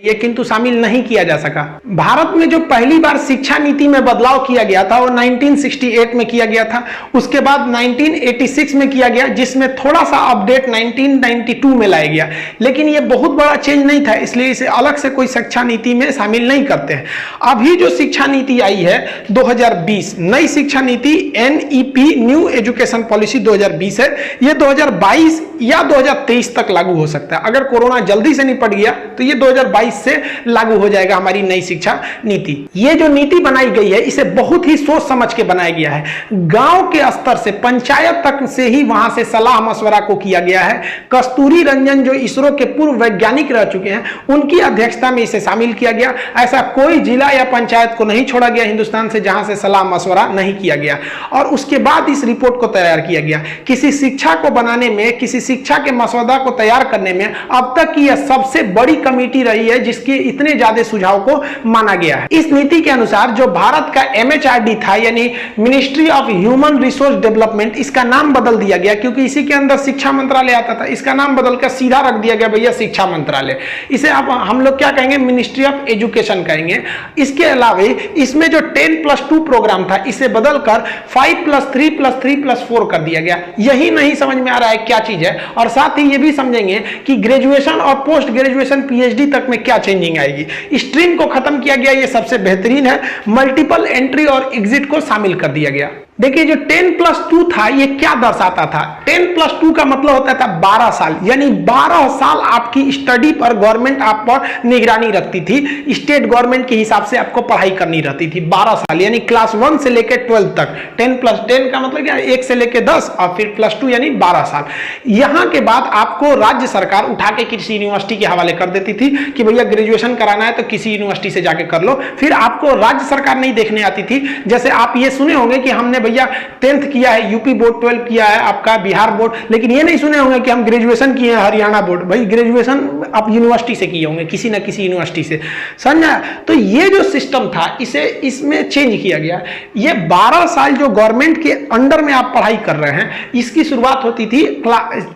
ये किंतु शामिल नहीं किया जा सका। भारत में जो पहली बार शिक्षा नीति में बदलाव किया गया था वो 1968 में किया गया था। उसके बाद 1986 में किया गया, जिसमें थोड़ा सा अपडेट 1992 में लाया गया, लेकिन ये बहुत बड़ा चेंज नहीं था, इसलिए इसे अलग से कोई शिक्षा नीति में शामिल नहीं करते हैं। अभी जो शिक्षा नीति आई है 2020, नई शिक्षा नीति NEP न्यू एजुकेशन पॉलिसी 2020 है, ये 2022 या 2023 तक लागू हो सकता है। अगर कोरोना जल्दी से निपट गया तो ये 2022 से लागू हो जाएगा हमारी नई शिक्षा नीति। ये जो नीति बनाई गई है इसे बहुत ही सोच समझ के बनाया गया है। गांव के स्तर से पंचायत तक से ही वहां से सलाह मशवरा को किया गया है। कस्तूरी रंजन जो इसरो के पूर्व वैज्ञानिक रह चुके हैं, उनकी अध्यक्षता में इसे शामिल किया गया। ऐसा कोई जिला या पंचायत को नहीं छोड़ा गया हिंदुस्तान से जहां से सलाह मशवरा नहीं किया गया। और उसके बाद इस रिपोर्ट को तैयार किया गया। किसी शिक्षा को बनाने में, किसी शिक्षा के मसौदा को तैयार करने में अब तक की यह सबसे बड़ी कमेटी रही है जिसके इतने ज्यादा सुझाव को माना गया है। इस नीति के अनुसार जो भारत का MHRD था, यानी ministry of human resource development, इसका नाम बदल दिया गया क्योंकि इसी के अंदर शिक्षा मंत्रालय आता था। इसका नाम बदलकर सीधा रख दिया गया भैया शिक्षा मंत्रालय। इसे आप हम लोग क्या कहेंगे, मिनिस्ट्री ऑफ एजुकेशन कहेंगे। इसके अलावा इसमें जो 10+2 प्रोग्राम था इसे बदलकर 5+3+3+4 कर दिया गया। यही नहीं समझ में आ रहा है क्या चीज है। और साथ ही ये भी समझेंगे कि ग्रेजुएशन और पोस्ट ग्रेजुएशन PhD तक में क्या चेंजिंग आएगी। स्ट्रीम को खत्म किया गया, ये सबसे बेहतरीन है। मल्टीपल एंट्री और एग्जिट को शामिल कर दिया गया। देखिए जो 10+2 था ये क्या दर्शाता था। 10+2 का मतलब होता था 12 साल, यानी 12 साल आपकी स्टडी पर गवर्नमेंट आप पर निगरानी रखती थी। स्टेट गवर्नमेंट के हिसाब से आपको पढ़ाई करनी रहती थी 12 साल, यानी क्लास 1 से लेकर 12 तक। 10+10 का मतलब क्या, 1 से लेकर 10 और फिर +2 यानी 12 साल। यहां के बाद आपको राज्य सरकार उठा के किसी यूनिवर्सिटी के हवाले कर देती थी कि भैया ग्रेजुएशन कराना है तो किसी यूनिवर्सिटी से जाके कर लो। फिर आपको राज्य सरकार नहीं देखने आती थी। जैसे आप ये सुने होंगे कि हमने भैया 10th किया है, यूपी बोर्ड 12 किया है आपका, बिहार बोर्ड, लेकिन ये नहीं सुने होंगे कि हम ग्रेजुएशन किए हैं हरियाणा बोर्ड। भाई ग्रेजुएशन आप यूनिवर्सिटी से किए होंगे, किसी ना किसी यूनिवर्सिटी से, समझा। तो ये जो सिस्टम था इसे इसमें चेंज किया गया। ये 12 साल जो गवर्नमेंट के अंडर में आप पढ़ाई कर रहे हैं, इसकी शुरुआत होती थी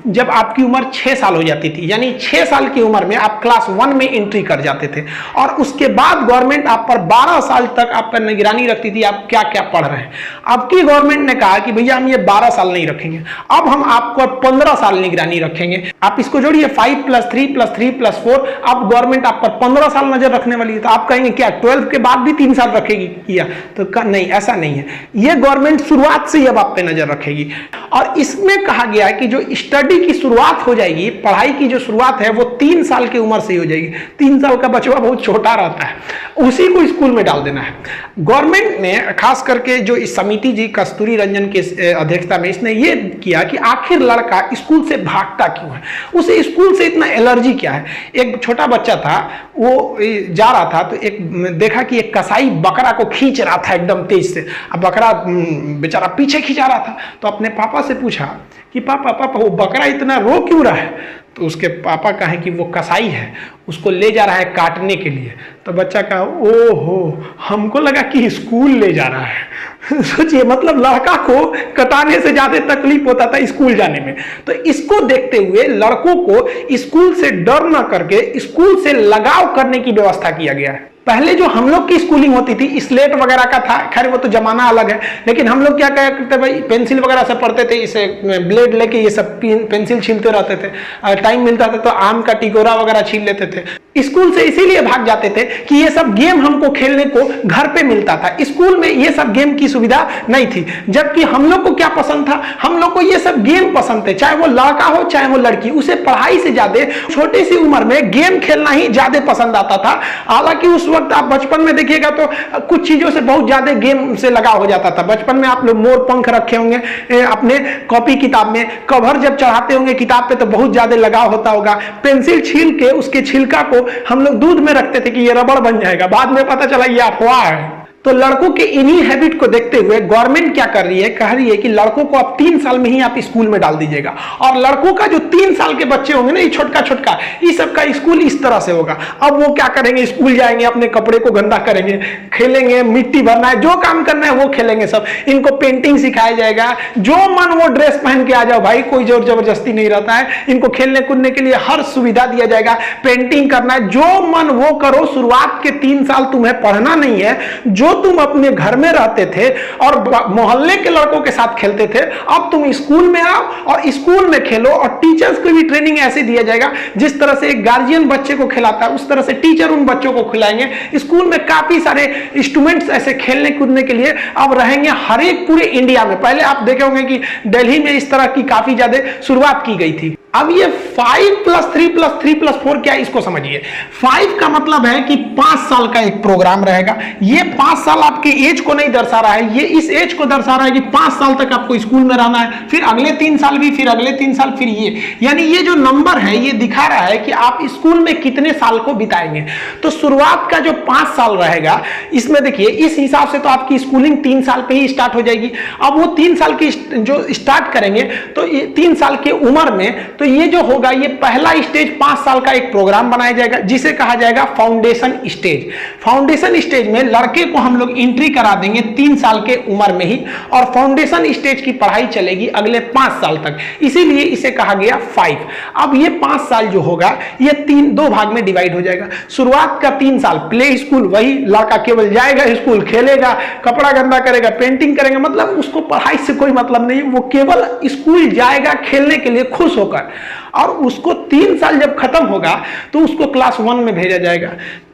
जब आपकी उम्र 6 साल हो जाती थी, यानी 6 साल की उम्र में आप क्लास 1 में एंट्री कर जाते थे। और उसके बाद गवर्नमेंट आप पर 12 साल तक आप पर निगरानी रखती थी आप क्या क्या पढ़ रहे हैं। अब की गवर्नमेंट ने कहा कि भैया हम ये 12 साल नहीं रखेंगे, अब हम आपको 15 साल निगरानी रखेंगे। आप इसको जोड़िए 5+3+3+4, अब गवर्नमेंट आप पर 15 साल नजर रखने वाली है। तो आप कहेंगे क्या 12 के बाद भी 3 साल रखेगी किया, तो नहीं, ऐसा नहीं है। ये गवर्नमेंट शुरुआत से ही अब आप पे नजर रखेगी। और इसमें कहा गया है कि जो स्टडी की शुरुआत हो जाएगी, पढ़ाई की जो शुरुआत है वो 3 साल की उम्र से हो जाएगी। 3 साल का बच्चा बहुत छोटा रहता है, उसी को स्कूल में डाल देना है। गवर्नमेंट ने खास करके जो इस समिति जी कस्तूरी रंजन के अध्यक्षता में इसने ये किया कि आखिर लड़का स्कूल से भागता क्यों है, उसे स्कूल से इतना एलर्जी क्या है। एक छोटा बच्चा था, वो जा रहा था तो एक देखा कि एक कसाई बकरा को खींच रहा था एकदम तेज से। अब बकरा बेचारा पीछे खींचा रहा था, तो अपने पापा से पूछा कि पापा पापा वो बकरा इतना रो क्यों रहा है। तो उसके पापा कहे कि वो कसाई है, उसको ले जा रहा है काटने के लिए। तो बच्चा कहा ओहो, हमको लगा कि स्कूल ले जा रहा है। सोचिए, मतलब लड़का को कटाने से ज्यादा तकलीफ होता था स्कूल जाने में। तो इसको देखते हुए लड़कों को स्कूल से डर न करके स्कूल से लगाव करने की व्यवस्था किया गया है। पहले जो हम लोग की स्कूलिंग होती थी स्लेट वगैरह का था, खैर वो तो जमाना अलग है, लेकिन हम लोग क्या करते भाई, पेंसिल वगैरह से पढ़ते थे, इसे ब्लेड लेके ये सब पेंसिल छीलते रहते थे। टाइम मिलता था तो आम का टिकोरा वगैरह छील लेते थे। स्कूल से इसीलिए भाग जाते थे कि ये सब गेम हमको खेलने को घर पे मिलता था, स्कूल में ये सब गेम की सुविधा नहीं थी। जबकि हम लोग को क्या पसंद था, हम लोग को ये सब गेम पसंद थे, चाहे वो लड़का हो चाहे वो लड़की, उसे पढ़ाई से ज्यादा छोटी सी उम्र में गेम खेलना ही ज्यादा पसंद आता था। हालांकि उस वक्त आप बचपन में देखिएगा तो कुछ चीजों से बहुत ज्यादा गेम से लगाव हो जाता था। बचपन में आप लोग मोर पंख रखे होंगे अपने कॉपी किताब में, कवर जब चढ़ाते होंगे किताब पे तो बहुत ज्यादा लगाव होता होगा। पेंसिल छील के उसके छिलका को हम लोग दूध में रखते थे कि ये रबड़ बन जाएगा, बाद में पता चला ये अफवाह है। तो लड़कों के इन्हीं हैबिट को देखते हुए गवर्नमेंट क्या कर रही है, कह रही है कि लड़कों को अब 3 साल में ही आप स्कूल में डाल दीजिएगा, और लड़कों का जो 3 साल के बच्चे होंगे ना, ये छोटका छोटका, इस सब का स्कूल इस तरह से होगा। अब वो क्या करेंगे, स्कूल जाएंगे, अपने कपड़े को गंदा करेंगे, खेलेंगे, मिट्टी भरना है, जो काम करना है वो खेलेंगे सब। इनको पेंटिंग सिखाया जाएगा, जो मन वो ड्रेस पहन के आ जाओ भाई, कोई जोर जबरदस्ती नहीं रहता है। इनको खेलने कूदने के लिए हर सुविधा दिया जाएगा, पेंटिंग करना है, जो मन वो करो। शुरुआत के 3 साल तुम्हें पढ़ना नहीं है, जो तुम अपने घर में रहते थे और मोहल्ले के लड़कों के साथ खेलते थे, अब तुम स्कूल में आओ और स्कूल में खेलो। और टीचर्स को भी ट्रेनिंग ऐसे दिया जाएगा, जिस तरह से एक गार्जियन बच्चे को खिलाता है उस तरह से टीचर उन बच्चों को खिलाएंगे। स्कूल में काफी सारे इंस्ट्रूमेंट्स ऐसे खेलने कूदने के लिए अब रहेंगे हर एक पूरे इंडिया में। पहले आप देखे होंगे कि दिल्ली में इस तरह की काफी ज्यादा शुरुआत की गई थी। अब ये 5+3+3+4 क्या है, इसको समझिए। 5 का मतलब है कि 5 साल का एक प्रोग्राम रहेगा। ये 5 साल आपके एज को नहीं दर्शा रहा है, ये इस एज को दर्शा रहा है कि 5 साल तक आपको स्कूल में रहना है, फिर अगले 3 साल भी, फिर अगले 3 साल, फिर ये, यानी ये जो नंबर है ये दिखा रहा है कि आप स्कूल में कितने साल को बिताएंगे। तो शुरुआत का जो 5 साल रहेगा, इसमें देखिए इस हिसाब से तो आपकी स्कूलिंग 3 साल पे ही स्टार्ट हो जाएगी। अब वो 3 साल की जो स्टार्ट करेंगे तो ये 3 साल की उम्र में, तो ये जो होगा, ये पहला स्टेज 5 साल का एक प्रोग्राम बनाया जाएगा जिसे कहा जाएगा फाउंडेशन स्टेज। फाउंडेशन स्टेज में लड़के को हम लोग एंट्री करा देंगे 3 साल के उम्र में ही, और फाउंडेशन स्टेज की पढ़ाई चलेगी अगले 5 साल तक, इसीलिए इसे कहा गया 5। अब ये 5 साल जो होगा ये 2 भाग में डिवाइड हो जाएगा। शुरुआत का 3 साल प्ले स्कूल, वही लड़का केवल जाएगा स्कूल, खेलेगा, कपड़ा गंदा करेगा, पेंटिंग करेगा, मतलब उसको पढ़ाई से कोई मतलब नहीं, वो केवल स्कूल जाएगा खेलने के लिए खुश होकर। और उसको 3 साल जब खत्म होगा तो उसको क्लास 1 में भेजा जाएगा,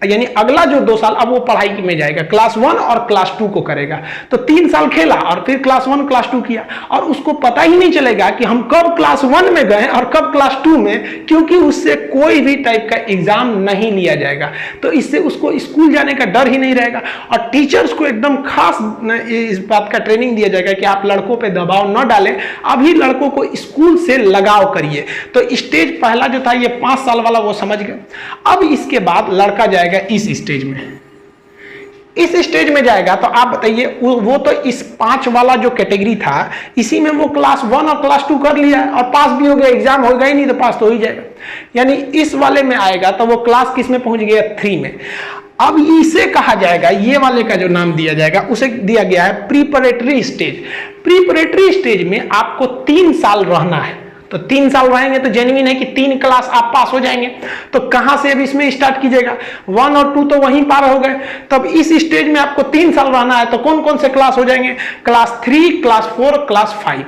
यानी अगला जो 2 साल अब वो पढ़ाई में जाएगा, क्लास 1 और क्लास 2 को करेगा। तो 3 साल खेला और फिर क्लास 1 क्लास 2 किया, और उसको पता ही नहीं चलेगा कि हम कब क्लास 1 में गए और कब क्लास 2 में, क्योंकि उससे कोई भी टाइप का एग्जाम नहीं लिया जाएगा। तो इससे उसको स्कूल जाने का डर ही नहीं रहेगा। और टीचर्स को एकदम खास इस बात का ट्रेनिंग दिया जाएगा कि आप लड़कों पर दबाव न डालें, अभी लड़कों को स्कूल से लगाव करिए। तो स्टेज पहला जो था ये 5 साल वाला, वो समझ गए। अब इसके बाद लड़का जाएगा इस स्टेज में, इस स्टेज में जाएगा तो आप बताइए, वो तो इस 5 वाला जो कैटेगरी था इसी में वो क्लास 1 और क्लास 2 कर लिया और पास भी हो गया, एग्जाम होगा ही नहीं तो पास तो हो ही जाएगा। यानी इस वाले में आएगा तो वो क्लास किस में पहुंच गया, 3 में। अब इसे कहा जाएगा, ये वाले का जो नाम दिया जाएगा उसे दिया गया है प्रीपरेटरी स्टेज। प्रीपरेटरी स्टेज में आपको 3 साल रहना है, तो 3 साल रहेंगे तो जेन्युइन है कि 3 क्लास आप पास हो जाएंगे। तो कहां से अब इसमें स्टार्ट कीजिएगा, 1 और 2 तो वहीं पार हो गए, तब इस स्टेज में आपको 3 साल रहना है। तो कौन कौन से क्लास हो जाएंगे, क्लास 3, क्लास 4, क्लास 5।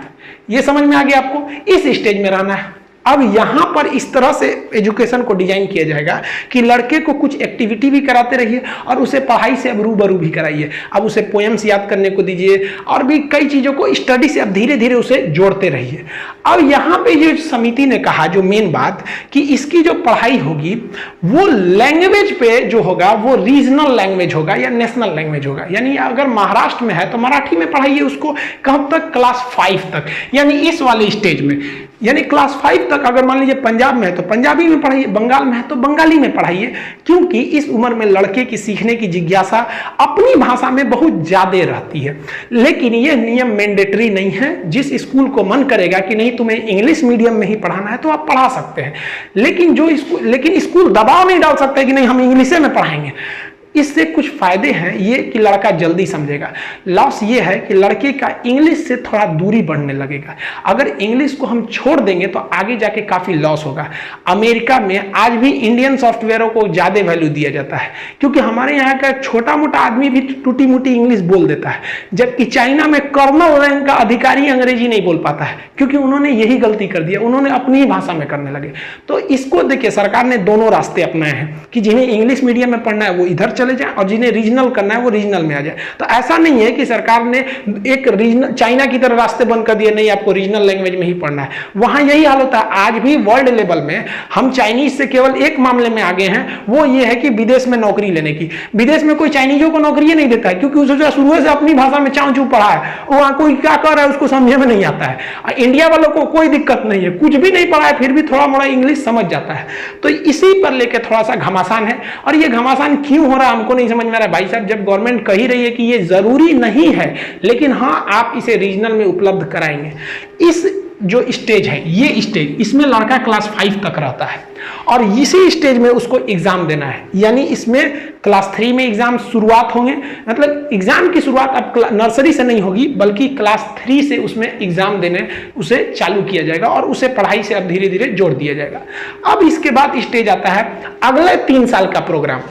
ये समझ में आ गया आपको, इस स्टेज में रहना है। अब यहां पर इस तरह से एजुकेशन को डिजाइन किया जाएगा कि लड़के को कुछ एक्टिविटी भी कराते रहिए और उसे पढ़ाई से अब रूबरू भी कराइए। अब उसे पोएम्स याद करने को दीजिए और भी कई चीजों को स्टडी से अब धीरे धीरे उसे जोड़ते रहिए। अब यहां पे जो समिति ने कहा, जो मेन बात, कि इसकी जो पढ़ाई होगी वो लैंग्वेज पे जो होगा वो रीजनल लैंग्वेज होगा या नेशनल लैंग्वेज होगा। यानी अगर महाराष्ट्र में है तो मराठी में पढ़ाइए उसको, कब तक, क्लास 5 तक, यानी इस वाले स्टेज में। यानी क्लास 5 तक अगर मान लीजिए पंजाब में है तो पंजाबी में पढ़ाइए, बंगाल में है तो बंगाली में पढ़ाइए, क्योंकि इस उम्र में लड़के की सीखने की जिज्ञासा अपनी भाषा में बहुत ज्यादा रहती है। लेकिन यह नियम मैंडेटरी नहीं है, जिस स्कूल को मन करेगा कि नहीं तुम्हें इंग्लिश मीडियम में ही पढ़ाना है तो आप पढ़ा सकते हैं, लेकिन स्कूल दबाव नहीं डाल सकते कि नहीं हम इंग्लिश में पढ़ाएंगे। इससे कुछ फायदे हैं ये कि लड़का जल्दी समझेगा, लॉस ये है कि लड़के का इंग्लिश से थोड़ा दूरी बढ़ने लगेगा। अगर इंग्लिश को हम छोड़ देंगे तो आगे जाके काफी लॉस होगा। अमेरिका में आज भी इंडियन सॉफ्टवेयरों को ज्यादा वैल्यू दिया जाता है, क्योंकि हमारे यहाँ का छोटा मोटा आदमी भी टूटी मुटी इंग्लिश बोल देता है, जबकि चाइना में कर्नल रैंक का अधिकारी अंग्रेजी नहीं बोल पाता है, क्योंकि उन्होंने यही गलती कर दिया, उन्होंने अपनी ही भाषा में करने लगे। तो इसको देखिए, सरकार ने दोनों रास्ते अपनाए हैं कि जिन्हें इंग्लिश मीडियम में पढ़ना है वो इधर चले जाए और जिन्हें रीजनल करना है वो रीजनल में आ जाए। तो ऐसा नहीं है कि सरकार ने एक रीजनल चाइना की तरह रास्ते बंद कर दिए, नहीं आपको रीजनल लैंग्वेज में ही पढ़ना है। वहां यही हाल होता है। आज भी वर्ल्ड लेवल में हम चाइनीज से केवल एक मामले में आगे हैं, वो ये है कि विदेश में नौकरी लेने की। विदेश में कोई चाइनीजों को नौकरी नहीं देता है, क्योंकि उसे शुरू से अपनी भाषा में चाँव चू पढ़ा है, वहां कोई क्या कर रहा है उसको समझे में नहीं आता है। इंडिया वालों को कोई दिक्कत नहीं है, कुछ भी नहीं पढ़ा है फिर भी थोड़ा मोड़ा इंग्लिश समझ जाता है। तो इसी पर लेकर थोड़ा सा घमासान है। और ये घमासान क्यों हो रहा हमको नहीं समझ में आ रहा है। भाई साहब, जब गवर्नमेंट कह ही रही है कि ये जरूरी नहीं है, लेकिन हाँ आप इसे रीजनल में उपलब्ध कराएंगे। इस जो स्टेज है, ये स्टेज, इसमें लड़का क्लास 5 तक रहता है और इसी स्टेज में उसको एग्जाम देना है। यानी इसमें क्लास 3 में एग्जाम शुरुआत होंगे, मतलब एग्जाम की शुरुआत अब नर्सरी से नहीं होगी, बल्कि क्लास 3 से उसमें एग्जाम देने उसे चालू किया जाएगा और उसे पढ़ाई से अब धीरे धीरे जोड़ दिया जाएगा। अब इसके बाद स्टेज आता है अगले 3 साल का प्रोग्राम।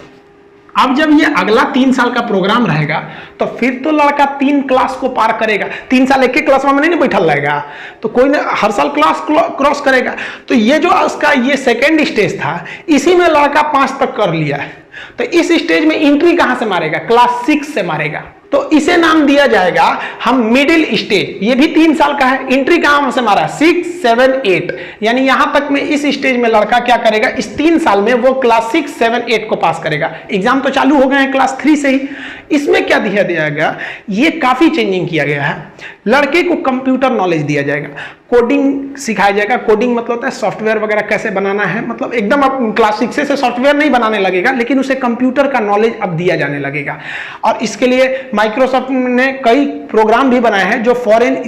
अब जब ये अगला 3 साल का प्रोग्राम रहेगा तो फिर तो लड़का 3 क्लास को पार करेगा। 3 साल एक क्लास में नहीं बैठा रहेगा, तो कोई ना हर साल क्लास क्रॉस करेगा। तो ये जो उसका ये सेकेंड स्टेज था, इसी में लड़का 5 तक कर लिया है। तो इस स्टेज में एंट्री कहां से मारेगा? क्लास 6 से मारेगा। तो इसे नाम दिया जाएगा हम मिडिल स्टेज। ये भी 3 साल का है। एंट्री कहां से मारा? 6, 7, 8। यानी यहां तक में इस स्टेज में लड़का क्या करेगा? इस 3 साल में वो क्लास 6, 7, 8 को पास करेगा। एग्जाम तो चालू हो गए हैं क्लास 3 से ही। इसमें क्या दिया जाएगा? ये काफी चेंजिंग किया गया है। लड़के को कंप्यूटर नॉलेज दिया जाएगा, कोडिंग सिखाया जाएगा। कोडिंग मतलब होता है सॉफ्टवेयर वगैरह कैसे बनाना है, मतलब एकदम अब क्लास 6 से सॉफ्टवेयर नहीं बनाने लगेगा, लेकिन उसे कंप्यूटर का नॉलेज अब दिया जाने लगेगा। और इसके लिए माइक्रोसॉफ्ट ने कई प्रोग्राम भी बनाए हैं जो फॉरेन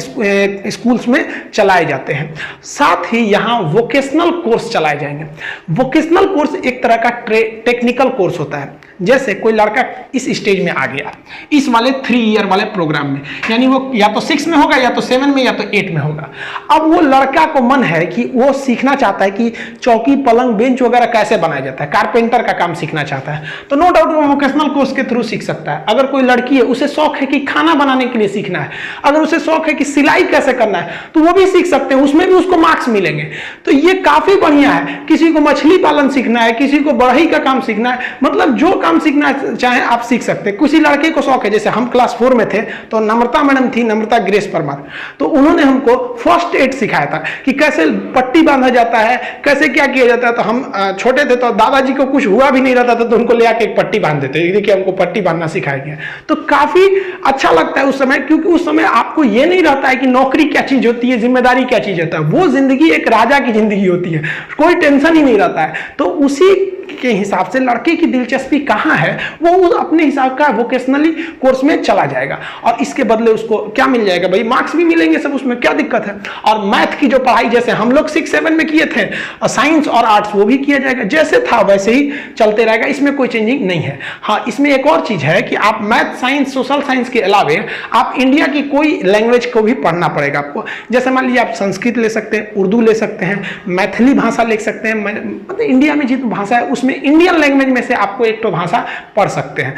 स्कूल्स में चलाए जाते हैं। साथ ही यहाँ वोकेशनल कोर्स चलाए जाएंगे। वोकेशनल कोर्स एक तरह का टेक्निकल कोर्स होता है। जैसे कोई लड़का इस स्टेज में आ गया, इस वाले 3 ईयर वाले प्रोग्राम में, यानी वो या तो 6 में होगा, या तो 7 में, या तो 8 में होगा। अब वो लड़का को मन है कि वो सीखना चाहता है कि चौकी, पलंग, बेंच वगैरह कैसे बनाया जाता है, कारपेंटर का काम सीखना चाहता है, तो नो डाउट वो वोकेशनल कोर्स के थ्रू सीख सकता है। अगर कोई लड़की है, उसे शौक है कि खाना बनाने के लिए सीखना है, अगर उसे शौक है कि सिलाई कैसे करना है, तो वो भी सीख सकते हैं, उसमें भी उसको मार्क्स मिलेंगे। तो ये काफी बढ़िया है। किसी को मछली पालन सीखना है, किसी को बढ़ई का काम सीखना है, मतलब जो काम सीखना चाहे आप सीख सकते हैं। किसी लड़के को शौक है, जैसे हम क्लास 4 में थे तो नम्रता मैडम थी, नम्रता ग्रेस परमार, तो उन्होंने हमको फर्स्ट एड सिखाया था कि कैसे पट्टी बांधा जाता है, कैसे क्या किया जाता है। तो हम छोटे थे तो दादाजी को कुछ हुआ भी नहीं रहता था तो उनको ले आके एक पट्टी बांध देते, देखिए हमको पट्टी बांधना सिखाया गया। तो काफी अच्छा लगता है उस समय, क्योंकि उस समय आपको ये नहीं रहता है कि नौकरी क्या चीज होती है, जिम्मेदारी क्या चीज होता है। वो जिंदगी एक राजा की जिंदगी होती है, कोई टेंशन ही नहीं रहता है। तो उसी के हिसाब से लड़के की दिलचस्पी कहां है, वो अपने हिसाब का वोकेशनली कोर्स में चला जाएगा और इसके बदले उसको क्या मिल जाएगा? भाई मार्क्स भी मिलेंगे सब, उसमें क्या दिक्कत है। और मैथ की जो पढ़ाई जैसे हम लोग 6, 7 में किए थे, और साइंस और आर्ट्स वो भी किया जाएगा, जैसे था वैसे ही चलते रहेगा, इसमें कोई चेंजिंग नहीं है। हाँ, इसमें एक और चीज है कि आप मैथ, साइंस, सोशल साइंस के अलावे आप इंडिया की कोई लैंग्वेज को भी पढ़ना पड़ेगा आपको। जैसे मान लीजिए आप संस्कृत ले सकते हैं, उर्दू ले सकते हैं, मैथिली भाषा ले सकते हैं, मतलब इंडिया में जितनी भाषा है उसमें इंडियन लैंग्वेज में से आपको एक तो भाषा पढ़ सकते हैं।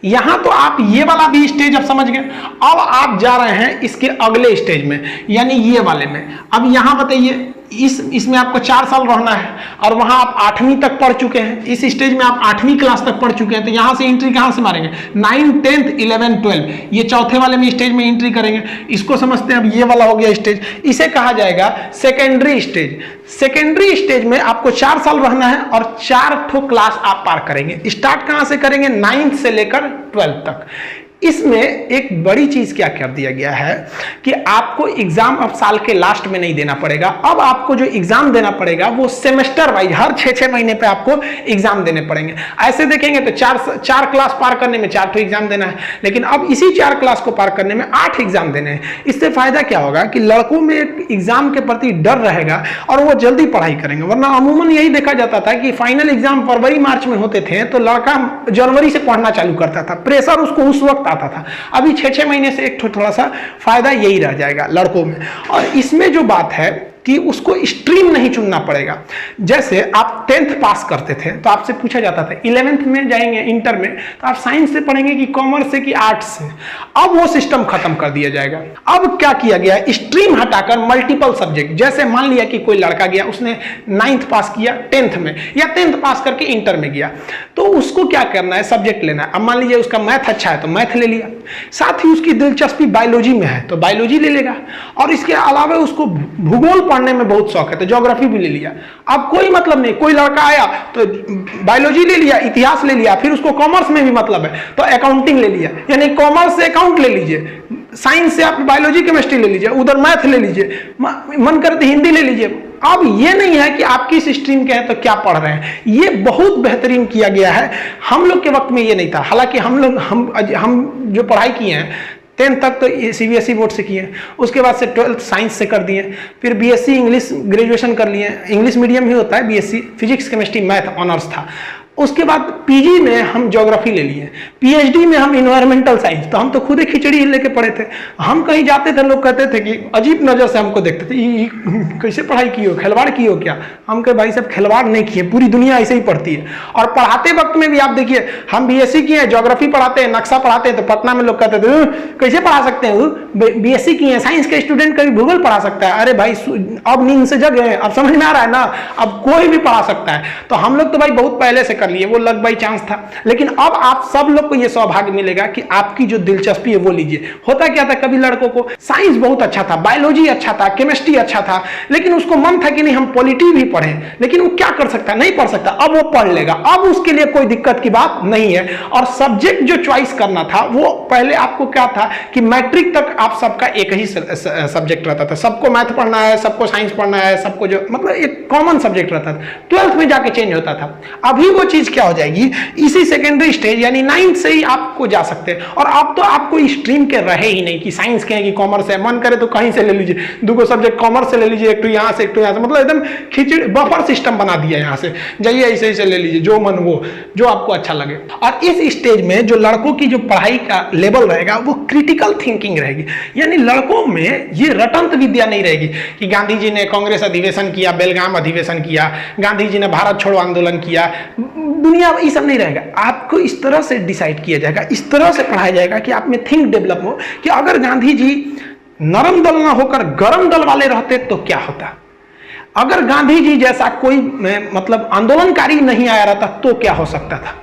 यहां तो आप ये वाला भी स्टेज अब समझ गए। अब आप जा रहे हैं इसके अगले स्टेज में, यानी ये वाले में। अब यहां बताइए, इसमें आपको 4 साल रहना है और वहां आप 8वीं तक पढ़ चुके हैं। इस स्टेज में आप 8वीं क्लास तक पढ़ चुके हैं, तो यहां से एंट्री कहां से मारेंगे? 9, 10, 11, 12, ये चौथे वाले में स्टेज में एंट्री करेंगे। इसको समझते हैं। अब ये वाला हो गया स्टेज, इसे कहा जाएगा सेकेंडरी स्टेज। सेकेंडरी स्टेज में आपको 4 साल रहना है और 4 ठो क्लास आप पार करेंगे। स्टार्ट कहां से करेंगे? 9th से लेकर 12th तक। इसमें एक बड़ी चीज क्या कर दिया गया है कि आपको एग्जाम अब साल के लास्ट में नहीं देना पड़ेगा। अब आपको जो एग्जाम देना पड़ेगा वो सेमेस्टर वाइज हर 6-6 महीने पे आपको एग्जाम देने पड़ेंगे। ऐसे देखेंगे तो 4 क्लास पार करने में 4 एग्जाम देना है, लेकिन अब इसी 4 क्लास को पार करने में 8 एग्जाम देने हैं। इससे फायदा क्या होगा कि लड़कों में एक एग्जाम के प्रति डर रहेगा और वो जल्दी पढ़ाई करेंगे। वरना अमूमन यही देखा जाता था कि फाइनल एग्जाम फरवरी मार्च में होते थे तो लड़का जनवरी से पढ़ना चालू करता था, प्रेशर उसको उस वक्त आता था। अभी 6-6 महीने से एक थोड़ा सा फायदा यही रह जाएगा लड़कों में। और इसमें जो बात है कि उसको स्ट्रीम नहीं चुनना पड़ेगा। जैसे आप 10th पास करते थे तो आपसे पूछा जाता था 11th में जाएंगे इंटर में तो आप साइंस से पढ़ेंगे कि कॉमर्स से कि आर्ट्स से। अब वो सिस्टम खत्म कर दिया जाएगा। अब क्या किया गया? स्ट्रीम हटाकर मल्टीपल सब्जेक्ट। जैसे मान लिया कि कोई लड़का गया, उसने 9th पास किया 10th में, या 10th पास करके इंटर में गया, तो उसको क्या करना है? सब्जेक्ट लेना है। अब मान लीजिए उसका मैथ अच्छा है तो मैथ ले लिया, साथ ही उसकी दिलचस्पी बायोलॉजी में है तो बायोलॉजी ले लेगा, और इसके अलावा उसको भूगोल पढ़ने में बहुत शौक है तो ज्योग्राफी भी ले लिया। अब कोई मतलब नहीं, कोई लड़का आया तो बायोलॉजी ले लिया, इतिहास ले लिया, फिर उसको कॉमर्स में भी मतलब है तो अकाउंटिंग ले लिया, यानी कॉमर्स से अकाउंट ले लीजिए, साइंस से आप बायोलॉजी केमिस्ट्री ले लीजिए, उधर मैथ ले लीजिए, मन करते हिंदी ले लीजिए, अब ये नहीं है कि आप किस स्ट्रीम के हैं तो क्या पढ़ रहे हैं, ये बहुत बेहतरीन किया गया है। हम लोग के वक्त में ये नहीं था। हालांकि हम जो पढ़ाई किए हैं 10th तक तो CBSE बोर्ड से किए, उसके बाद से 12th साइंस से कर दिए, फिर BSc इंग्लिश ग्रेजुएशन कर लिए, इंग्लिश मीडियम ही होता है, BSc physics chemistry math honours था। उसके बाद PG में हम ज्योग्राफी ले लिए, PhD में हम इन्वायरमेंटल साइंस। तो हम तो खुद ही खिचड़ी लेके पढ़े थे। हम कहीं जाते थे, लोग कहते थे कि अजीब नज़र से हमको देखते थे, कैसे पढ़ाई की हो, खिलवाड़ की हो क्या? हम कहे भाई साहब खिलवाड़ नहीं किए, पूरी दुनिया ऐसे ही पढ़ती है। और पढ़ाते वक्त में भी आप देखिए, हम BSc किए हैं, ज्योग्राफी पढ़ाते हैं, नक्शा पढ़ाते हैं, तो पटना में लोग कहते थे कैसे पढ़ा सकते हैं, BSc किए हैं, साइंस के स्टूडेंट कभी भूगोल पढ़ा सकता है? अरे भाई अब नींद से जग गए, अब समझ में आ रहा है ना, अब कोई भी पढ़ा सकता है। तो हम लोग तो भाई बहुत पहले से कर लिए, वो लक बाई चांस था। लेकिन अब आप सब लोग को ये सौभाग्य मिलेगा कि आपकी जो दिलचस्पी है वो लीजिए। होता क्या था, कभी लड़कों को साइंस बहुत अच्छा था, बायोलॉजी अच्छा था, केमिस्ट्री अच्छा था, लेकिन उसको मन था कि नहीं हम पॉलिटी भी पढ़ें, लेकिन वो क्या कर सकता, नहीं पढ़ सकता। अब वो पढ़ लेगा, अब उसके लिए कोई दिक्कत की बात नहीं है। और सब्जेक्ट जो चॉइस करना था, वो पहले आपको क्या था कि मैट्रिक तक आप सबका एक ही सब्जेक्ट रहता था, सबको मैथ पढ़ना है, सबको साइंस पढ़ना है, सबको जो मतलब एक कॉमन सब्जेक्ट रहता था। 12th में जाके चेंज होता था। अभी वो चीज क्या हो जाएगी, इसी सेकेंडरी स्टेज यानी 9th से ही आपको जा सकते हैं। और अब तो आपको स्ट्रीम के रहे ही नहीं कि साइंस के हैं कि कॉमर्स है, मन करे तो कहीं से ले लीजिए, 2 सब्जेक्ट कॉमर्स से ले लीजिए, एक तो यहाँ से एक तो यहाँ से, मतलब एकदम खिचड़ी बफर सिस्टम बना दिया। यहाँ से जाइए ऐसे ऐसे ले लीजिए, जो मन वो जो आपको अच्छा लगे। और इस स्टेज में जो लड़कों की जो पढ़ाई का लेवल रहेगा वो क्रिटिकल थिंकिंग रहेगी, यानी लड़कों में ये रटंत विद्या नहीं रहेगी कि गांधी जी ने कांग्रेस अधिवेशन किया, बेलगाम अधिवेशन किया, गांधी जी ने भारत छोड़ो आंदोलन किया, दुनिया ये सब नहीं रहेगा। आपको इस तरह से डिसाइड किया जाएगा, इस तरह से पढ़ाया जाएगा कि आप में थिंक डेवलप हो कि अगर गांधी जी नरम दल ना होकर गरम दल वाले रहते तो क्या होता, अगर गांधी जी जैसा कोई मतलब आंदोलनकारी नहीं आया रहता तो क्या हो सकता था।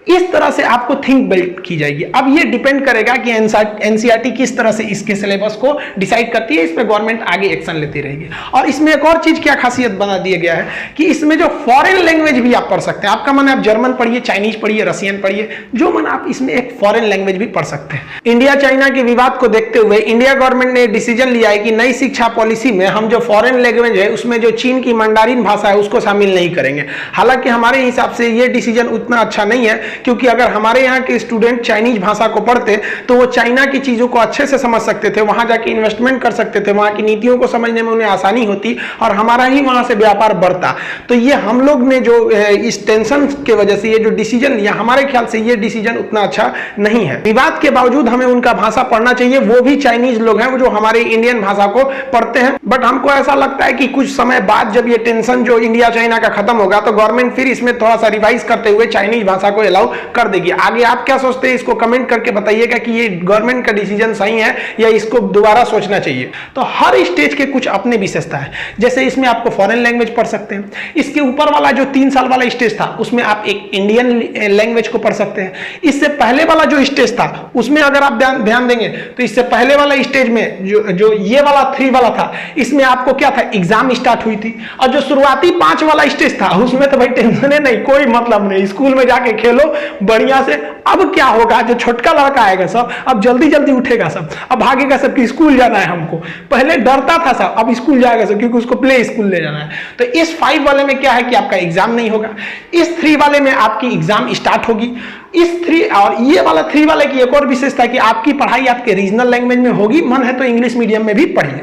इस तरह से आपको थिंक बिल्ड की जाएगी। अब ये डिपेंड करेगा कि एनसीईआरटी किस तरह से इसके सिलेबस को डिसाइड करती है, इस पे गवर्नमेंट आगे एक्शन लेती रहेगी। और इसमें एक और चीज क्या खासियत बना दिया गया है कि इसमें जो फॉरेन लैंग्वेज भी आप पढ़ सकते हैं। आपका मन है आप जर्मन पढ़िए, चाइनीज पढ़िए, रशियन पढ़िए, जो मन आप इसमें एक फॉरेन लैंग्वेज भी पढ़ सकते हैं। इंडिया चाइना के विवाद को देखते हुए इंडिया गवर्नमेंट ने डिसीजन लिया है कि नई शिक्षा पॉलिसी में हम जो फॉरेन लैंग्वेज है उसमें जो चीन की मंडारिन भाषा है उसको शामिल नहीं करेंगे। हालांकि हमारे हिसाब से ये डिसीजन उतना अच्छा नहीं है, क्योंकि अगर हमारे यहाँ के स्टूडेंट चाइनीज भाषा को पढ़ते तो वो चाइना की चीजों को अच्छे से समझ सकते थे, वहां जाके इन्वेस्टमेंट कर सकते थे, वहां की नीतियों को समझने में उन्हें आसानी होती और हमारा ही वहां से व्यापार बढ़ता। तो ये हम लोग ने जो इस टेंशन के वजह से ये जो डिसीजन लिया, हमारे ख्याल से ये डिसीजन उतना अच्छा नहीं है। विवाद के बावजूद हमें उनका भाषा पढ़ना चाहिए, वो भी चाइनीज लोग हैं जो हमारे इंडियन भाषा को पढ़ते हैं। बट हमको ऐसा लगता है कि कुछ समय बाद जब ये टेंशन जो इंडिया चाइना का खत्म होगा तो गवर्नमेंट फिर इसमें थोड़ा सा रिवाइज करते हुए चाइनीज भाषा को अलाउ कर देगी। आगे आप क्या सोचते हैं इसको कमेंट करके बताइएगा कि ये गवर्नमेंट का डिसीजन सही है या इसको दोबारा सोचना चाहिए। तो हर स्टेज के कुछ अपने विशेषता है, जैसे इसमें आपको फॉरेन लैंग्वेज पढ़ सकते हैं। इसके ऊपर वाला जो 3 साल वाला स्टेज था उसमें आप एक इंडियन लैंग्वेज को पढ़ सकते हैं। इससे पहले वाला जो स्टेज था उसमें अगर आप ध्यान देंगे तो इससे पहले वाला स्टेज में जो ये वाला 3 वाला था, इसमें आपको क्या था, एग्जाम स्टार्ट हुई थी। और जो शुरुआती 5 वाला स्टेज था उसमें तो भाई टेंशन नहीं, कोई मतलब नहीं, स्कूल में जाके खेलो बढ़िया से। अब क्या होगा, जो छोटका लड़का आएगा सब अब जल्दी जल्दी उठेगा, सब अब भागेगा, सब कि स्कूल जाना है हमको। पहले डरता था सब, अब स्कूल जाएगा सब क्योंकि उसको प्ले स्कूल ले जाना है। तो इस 5 वाले में क्या है कि आपका एग्जाम नहीं होगा। इस 3 वाले में आपकी एग्जाम स्टार्ट होगी। इस 3 और ये वाला 3 वाले की एक और विशेषता है कि आपकी पढ़ाई आपके रीजनल लैंग्वेज में होगी, मन है तो इंग्लिश मीडियम में भी पढ़िए।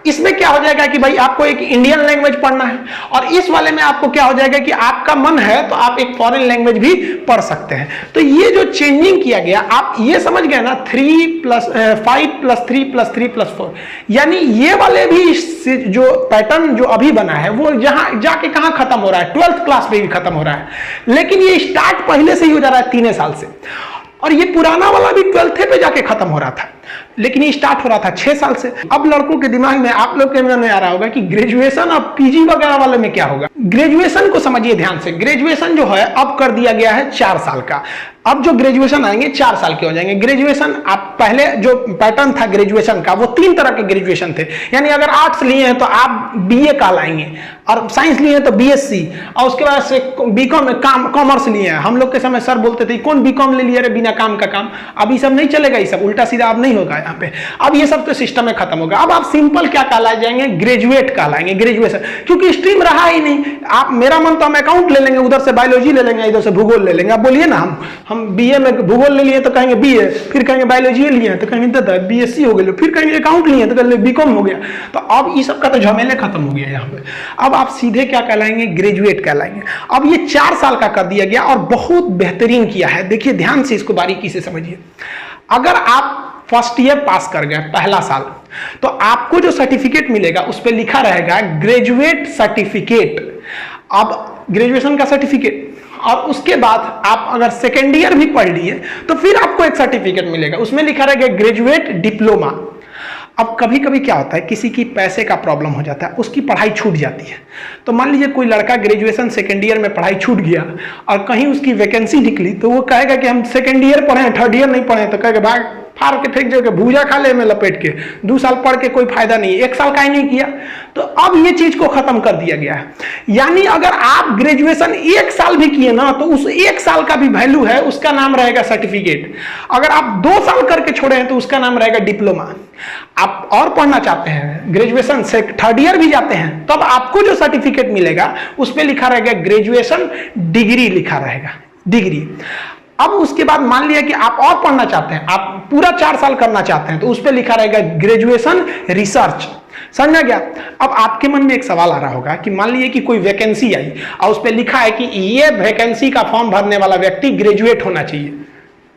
इसमें क्या हो जाएगा कि भाई आपको एक इंडियन लैंग्वेज पढ़ना है, और इस वाले में आपको क्या हो जाएगा कि आपका मन है तो आप एक फॉरेन लैंग्वेज भी पढ़ सकते हैं। तो ये जो चेंजिंग किया गया, आप ये समझ गए ना, 5 + 3 + 3 + 4, यानी ये वाले भी जो पैटर्न जो अभी बना है वो जहां जाके कहां खत्म हो रहा है, 12th क्लास पे भी खत्म हो रहा है। लेकिन ये स्टार्ट पहले से ही हो जा रहा है 3 साल से, और ये पुराना वाला भी 12th पे जाके खत्म हो रहा था, लेकिन ये स्टार्ट हो रहा था 6 साल से। अब लड़कों के दिमाग में, आप लोग के मन में आ रहा होगा कि ग्रेजुएशन और पीजी वगैरह वाले में क्या होगा। ग्रेजुएशन को समझिए ध्यान से। ग्रेजुएशन जो है अब कर दिया गया है 4 साल का। अब जो ग्रेजुएशन आएंगे 4 साल के हो जाएंगे। ग्रेजुएशन आप पहले जो पैटर्न था ग्रेजुएशन का वो 3 तरह के ग्रेजुएशन थे, यानी अगर आर्ट्स लिए हैं तो आप बीए कहलाएंगे, और साइंस लिए हैं तो बीएससी, और उसके बाद से बीकॉम में कॉमर्स लिए हैं। हम लोग के समय सर बोलते थे कौन बीकॉम ले लिया रे बिना काम का काम। अब ये सब नहीं चलेगा, ये सब उल्टा सीधा अब नहीं होगा यहाँ पे। अब ये सब तो सिस्टम में खत्म होगा। अब आप सिंपल क्या कहलाए जाएंगे, ग्रेजुएट कहलाएंगे। ग्रेजुएशन क्योंकि स्ट्रीम रहा ही नहीं। आप मेरा मन तो हम अकाउंट ले लेंगे, उधर से बायोलॉजी ले लेंगे, इधर से भूगोल ले लेंगे। आप बोलिए ना हम बीए में भूगोल ले लिए तो कहेंगे बीए, फिर कहेंगे बायोलॉजी लिए तो कहेंगे दादा बीएससी हो गया, फिर कहेंगे अकाउंट लिए तो कहेंगे बीकॉम हो गया। तो अब ये सब का तो झमेले खत्म हो गया यहाँ पे। अब आप सीधे क्या कहलाएंगे, ग्रेजुएट कहलाएंगे। अब ये 4 साल का कर दिया गया और बहुत बेहतरीन किया है। देखिए ध्यान से इसको बारीकी से समझिए। अगर आप फर्स्ट ईयर पास कर गए पहला साल, तो आपको जो सर्टिफिकेट मिलेगा उस पर लिखा रहेगा ग्रेजुएट सर्टिफिकेट। अब ग्रेजुएशन का सर्टिफिकेट, और उसके बाद आप अगर सेकेंड ईयर भी पढ़ लिए तो फिर आपको एक सर्टिफिकेट मिलेगा, उसमें लिखा रहेगा ग्रेजुएट डिप्लोमा। अब कभी कभी क्या होता है, किसी की पैसे का प्रॉब्लम हो जाता है, उसकी पढ़ाई छूट जाती है। तो मान लीजिए कोई लड़का ग्रेजुएशन सेकेंड ईयर में पढ़ाई छूट गया और कहीं उसकी वैकेंसी निकली, तो वो कहेगा कि हम सेकेंड ईयर पढ़े, थर्ड ईयर नहीं पढ़े, तो कहेगा भाग फाड़ के फेंक दोगे, भूजा खा ले में लपेट के, 2 साल पढ़ के कोई फायदा नहीं, 1 साल का ही नहीं किया। तो अब ये चीज को खत्म कर दिया गया है। यानी अगर आप ग्रेजुएशन 1 साल भी किए ना, तो उस 1 साल का भी वैल्यू है, उसका नाम रहेगा सर्टिफिकेट। अगर आप 2 साल करके छोड़े हैं तो उसका नाम रहेगा डिप्लोमा। आप और पढ़ना चाहते हैं, ग्रेजुएशन से थर्ड ईयर भी जाते हैं, तब आपको जो सर्टिफिकेट मिलेगा उस पर लिखा रहेगा ग्रेजुएशन डिग्री, लिखा रहेगा डिग्री। अब उसके बाद मान लिया कि आप और पढ़ना चाहते हैं, आप पूरा 4 साल करना चाहते हैं, तो उस पर लिखा रहेगा ग्रेजुएशन रिसर्च। समझा गया? अब आपके मन में एक सवाल आ रहा होगा कि मान लीजिए कि कोई वैकेंसी आई और उस पर लिखा है कि ये वैकेंसी का फॉर्म भरने वाला व्यक्ति ग्रेजुएट होना चाहिए,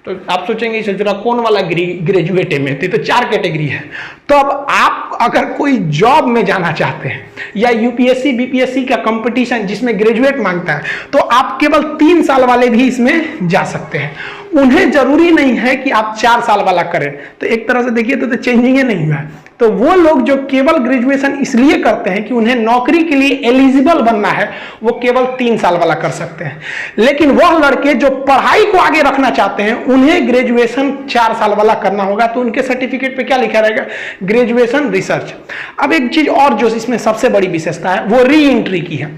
तो आप सोचेंगे इसे जरा कौन वाला ग्रेजुएट है में, तो 4 कैटेगरी है। तो अब आप अगर कोई जॉब में जाना चाहते हैं या यूपीएससी बीपीएससी का कंपटीशन जिसमें ग्रेजुएट मांगता है, तो आप केवल 3 साल वाले भी इसमें जा सकते हैं। उन्हें जरूरी नहीं है कि आप 4 साल वाला करें। तो एक तरह से देखिए तो चेंजिंग नहीं हुआ है। तो वो लोग जो केवल ग्रेजुएशन इसलिए करते हैं कि उन्हें नौकरी के लिए एलिजिबल बनना है, वो केवल 3 साल वाला कर सकते हैं। लेकिन वह लड़के जो पढ़ाई को आगे रखना चाहते हैं, उन्हें ग्रेजुएशन 4 साल वाला करना होगा। तो उनके सर्टिफिकेट पे क्या लिखा रहेगा, ग्रेजुएशन रिसर्च। अब एक चीज और जो इसमें सबसे बड़ी विशेषता है, वो री एंट्री की है।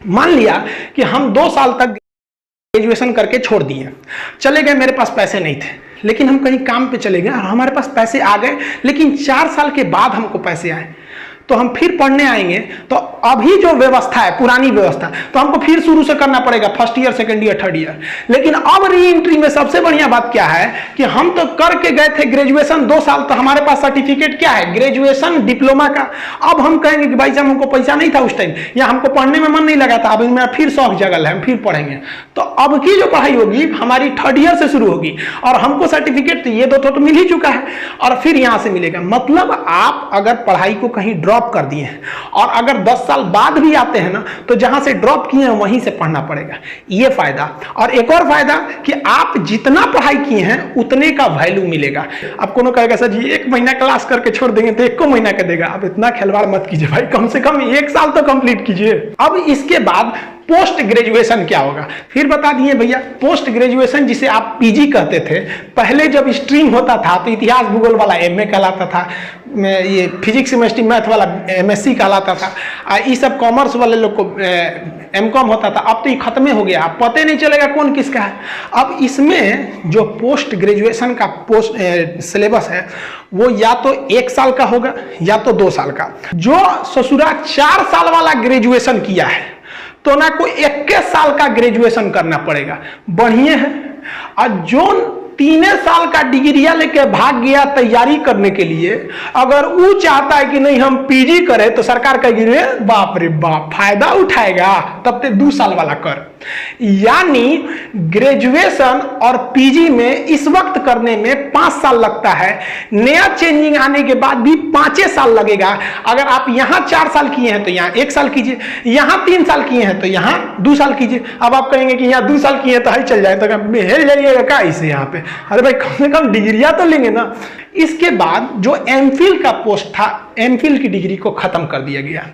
मान लिया कि हम 2 साल तक ग्रेजुएशन करके छोड़ दिए, चले गए, मेरे पास पैसे नहीं थे, लेकिन हम कहीं काम पे चले गए और हमारे पास पैसे आ गए, लेकिन 4 साल के बाद हमको पैसे आए, तो हम फिर पढ़ने आएंगे, तो अभी जो व्यवस्था है पुरानी व्यवस्था, तो हमको फिर शुरू से करना पड़ेगा, first year second year third year. लेकिन अब री एंट्री में सबसे बढ़िया बात क्या है कि हम तो करके गए थे ग्रेजुएशन 2 साल, तो हमारे पास सर्टिफिकेट क्या है, ग्रेजुएशन डिप्लोमा का। अब हम कहेंगे कि भाई साहब हमको पैसा नहीं था उस टाइम, या हमको पढ़ने में मन नहीं लगा था, अब मेरा फिर शौक जगल है, हम फिर पढ़ेंगे। तो अब की जो पढ़ाई होगी हमारी थर्ड ईयर से शुरू होगी, और हमको सर्टिफिकेट ये 2 तो मिल ही चुका है, और फिर यहां से मिलेगा। मतलब आप अगर पढ़ाई को कहीं ड्रॉप कर दिए हैं और अगर 10 साल बाद भी आते हैं ना, तो जहां से ड्रॉप किए हैं वहीं से पढ़ना पड़ेगा, ये फायदा। और एक और फायदा कि आप जितना पढ़ाई किए हैं उतने का वैल्यू मिलेगा। अब कोनो कहेगा सर जी 1 महीना क्लास करके छोड़ देंगे तो 1 महीना का देगा। अब इतना खिलवाड़ मत कीजिए भाई, कम से कम 1 साल तो कंप्लीट कीजिए। अब इसके बाद पोस्ट ग्रेजुएशन क्या होगा, फिर बता दिए भैया। पोस्ट ग्रेजुएशन जिसे आप पीजी कहते थे, पहले जब स्ट्रीम होता था तो इतिहास भूगोल वाला एमए कहलाता था, ये फिजिक्स केमिस्ट्री मैथ वाला एमएससी कहलाता था, ये सब कॉमर्स वाले लोग को एमकॉम होता था। अब तो ये खत्म हो गया, अब पता नहीं चलेगा कौन किसका है। अब इसमें जो पोस्ट ग्रेजुएशन का पोस्ट सिलेबस है, वो या तो 1 साल का होगा या तो 2 साल का। जो ससुरा 4 साल वाला ग्रेजुएशन किया है तो ना कोई 21 साल का ग्रेजुएशन करना पड़ेगा, बढ़िया है। और जो 3 साल का डिग्रिया लेके भाग गया तैयारी करने के लिए, अगर वो चाहता है कि नहीं हम पीजी करें, तो सरकार कहेगी रे बाप रे बाप फायदा उठाएगा, तब ते 2 साल वाला कर। यानी ग्रेजुएशन और पीजी में इस वक्त करने में 5 साल लगता है, नया चेंजिंग आने के बाद भी 5 साल लगेगा। अगर आप यहां 4 साल किए हैं तो यहां 1 साल कीजिए, यहां 3 साल किए हैं तो यहां 2 साल कीजिए। अब आप कहेंगे कि यहां 2 साल किए हैं तो ही चल जाए, तो हेल जाइएगा का इसे यहाँ पे। अरे भाई कम से कम डिग्रियां तो लेंगे ना। इसके बाद जो एमफिल का पोस्ट था एमफिल की डिग्री को खत्म कर दिया गया।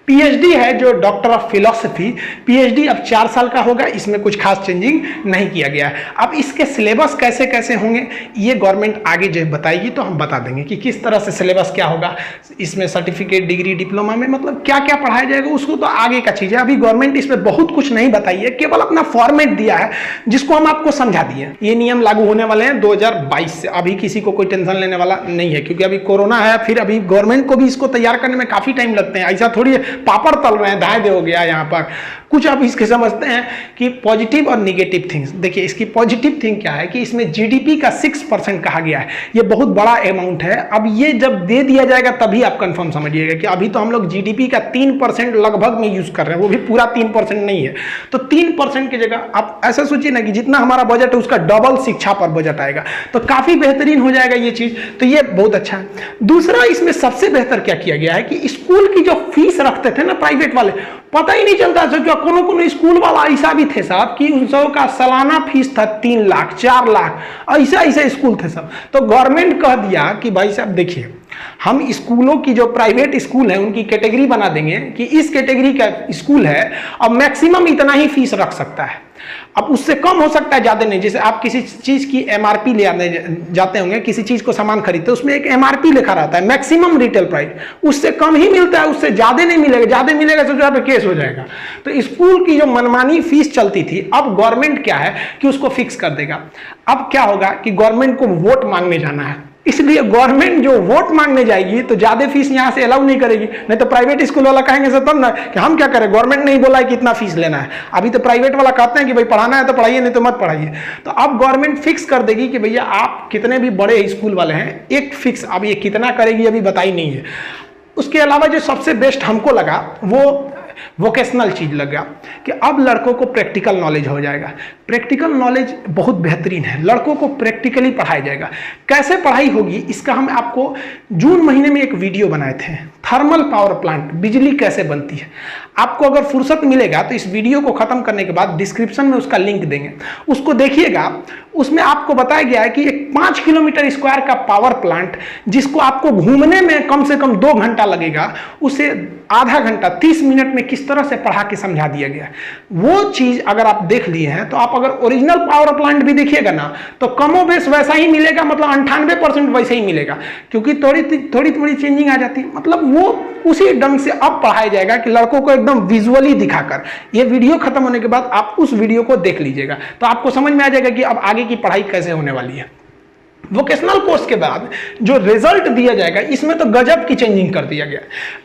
पीएचडी है जो डॉक्टर ऑफ फिलोसफी, पीएचडी अब 4 साल का होगा, इसमें कुछ खास चेंजिंग नहीं किया गया है। अब इसके सिलेबस कैसे कैसे होंगे ये गवर्नमेंट आगे जो बताएगी तो हम बता देंगे कि किस तरह से सिलेबस क्या होगा, इसमें सर्टिफिकेट, डिग्री, डिप्लोमा में मतलब क्या क्या पढ़ाया जाएगा उसको तो आगे का चीज़ है। अभी गवर्नमेंट इसमें बहुत कुछ नहीं बताई है, केवल अपना फॉर्मेट दिया है जिसको हम आपको समझा दिए। ये नियम लागू होने वाले हैं 2022 से, अभी किसी को कोई टेंशन लेने वाला नहीं है क्योंकि अभी कोरोना है, फिर अभी गवर्नमेंट को भी इसको तैयार करने में काफ़ी टाइम लगते हैं। ऐसा थोड़ी पापड़ तल रहे हैं, दाएं दे हो गया यहाँ पर कुछ। आप इसके समझते हैं कि पॉजिटिव और निगेटिव थिंग्स। देखिए इसकी पॉजिटिव थिंग क्या है कि इसमें जीडीपी का 6% कहा गया है, ये बहुत बड़ा अमाउंट है। अब ये जब दे दिया जाएगा तभी आप कंफर्म समझिएगा कि अभी तो हम लोग जीडीपी का 3% लगभग में यूज कर रहे हैं, वो भी पूरा 3% नहीं है। तो 3% की जगह आप ऐसा सोचिए ना कि जितना हमारा बजट है उसका डबल शिक्षा पर बजट आएगा, तो काफी बेहतरीन हो जाएगा ये चीज, तो ये बहुत अच्छा है। दूसरा इसमें सबसे बेहतर क्या किया गया है कि स्कूल की जो फीस रखते थे ना प्राइवेट वाले, पता ही नहीं चलता था। कोनो स्कूल वाला ऐसा भी थे साहब कि उन सब का सालाना फीस था 3 लाख 4 लाख, ऐसा स्कूल थे सब। तो गवर्नमेंट कह दिया कि भाई साहब देखिए हम स्कूलों की जो प्राइवेट स्कूल है उनकी कैटेगरी बना देंगे कि इस कैटेगरी का स्कूल है अब मैक्सिमम इतना ही फीस रख सकता है, अब उससे कम हो सकता है, ज्यादा नहीं। जैसे आप किसी चीज की एमआरपी ले आने जाते होंगे, किसी चीज को सामान खरीदते उसमें एक एमआरपी लिखा रहता है, मैक्सिमम रिटेल प्राइस, उससे कम ही मिलता है, उससे ज्यादा नहीं मिलेगा, ज्यादा मिलेगा तो यहाँ पे केस हो जाएगा। तो स्कूल की जो मनमानी फीस चलती थी अब गवर्नमेंट क्या है कि उसको फिक्स कर देगा। अब क्या होगा कि गवर्नमेंट को वोट मांगने जाना है, इसलिए गवर्नमेंट जो वोट मांगने जाएगी तो ज्यादा फीस यहां से अलाउ नहीं करेगी, नहीं तो प्राइवेट स्कूल वाला कहेंगे सर तब ना कि हम क्या करें, गवर्नमेंट नहीं बोला है कि इतना फीस लेना है। अभी तो प्राइवेट वाला कहते हैं कि भाई पढ़ाना है तो पढ़ाइए नहीं तो मत पढ़ाइए। तो अब गवर्नमेंट फिक्स कर देगी कि भैया आप कितने भी बड़े स्कूल वाले हैं एक फिक्स, अब ये कितना करेगी अभी बताई नहीं है। उसके अलावा जो सबसे बेस्ट हमको लगा वो वोकेशनल चीज लगा कि अब लड़कों को प्रैक्टिकल नॉलेज हो जाएगा। प्रैक्टिकल नॉलेज बहुत बेहतरीन है, लड़कों को प्रैक्टिकली पढ़ाया जाएगा। कैसे पढ़ाई होगी इसका हम आपको जून महीने में एक वीडियो बनाए थे, थर्मल पावर प्लांट, बिजली कैसे बनती है। आपको अगर फुर्सत मिलेगा तो इस वीडियो को खत्म करने के बाद डिस्क्रिप्शन में उसका लिंक देंगे, उसको देखिएगा। उसमें आपको बताया गया है कि एक 5 किलोमीटर स्क्वायर का पावर प्लांट जिसको आपको घूमने में कम से कम 2 घंटा लगेगा, उसे आधा घंटा 30 मिनट में किस तरह से पढ़ा के समझा दिया गया। वो चीज अगर आप देख लिए हैं तो आप अगर ओरिजिनल पावर प्लांट भी देखिएगा ना तो कमोबेश वैसा ही मिलेगा, मतलब 98% वैसे ही मिलेगा, क्योंकि थोड़ी चेंजिंग आ जाती है। मतलब वो उसी ढंग से अब पढ़ाया जाएगा कि लड़कों को एकदम विजुअली दिखाकर। ये वीडियो खत्म होने के बाद आप उस वीडियो को देख लीजिएगा तो आपको समझ में आ जाएगा कि अब आगे की पढ़ाई कैसे होने वाली है। वोकेशनल कोर्स के बाद जो रिजल्ट दिया जाएगा इसमें तो गजब की चेंजिंग कर दिया गया।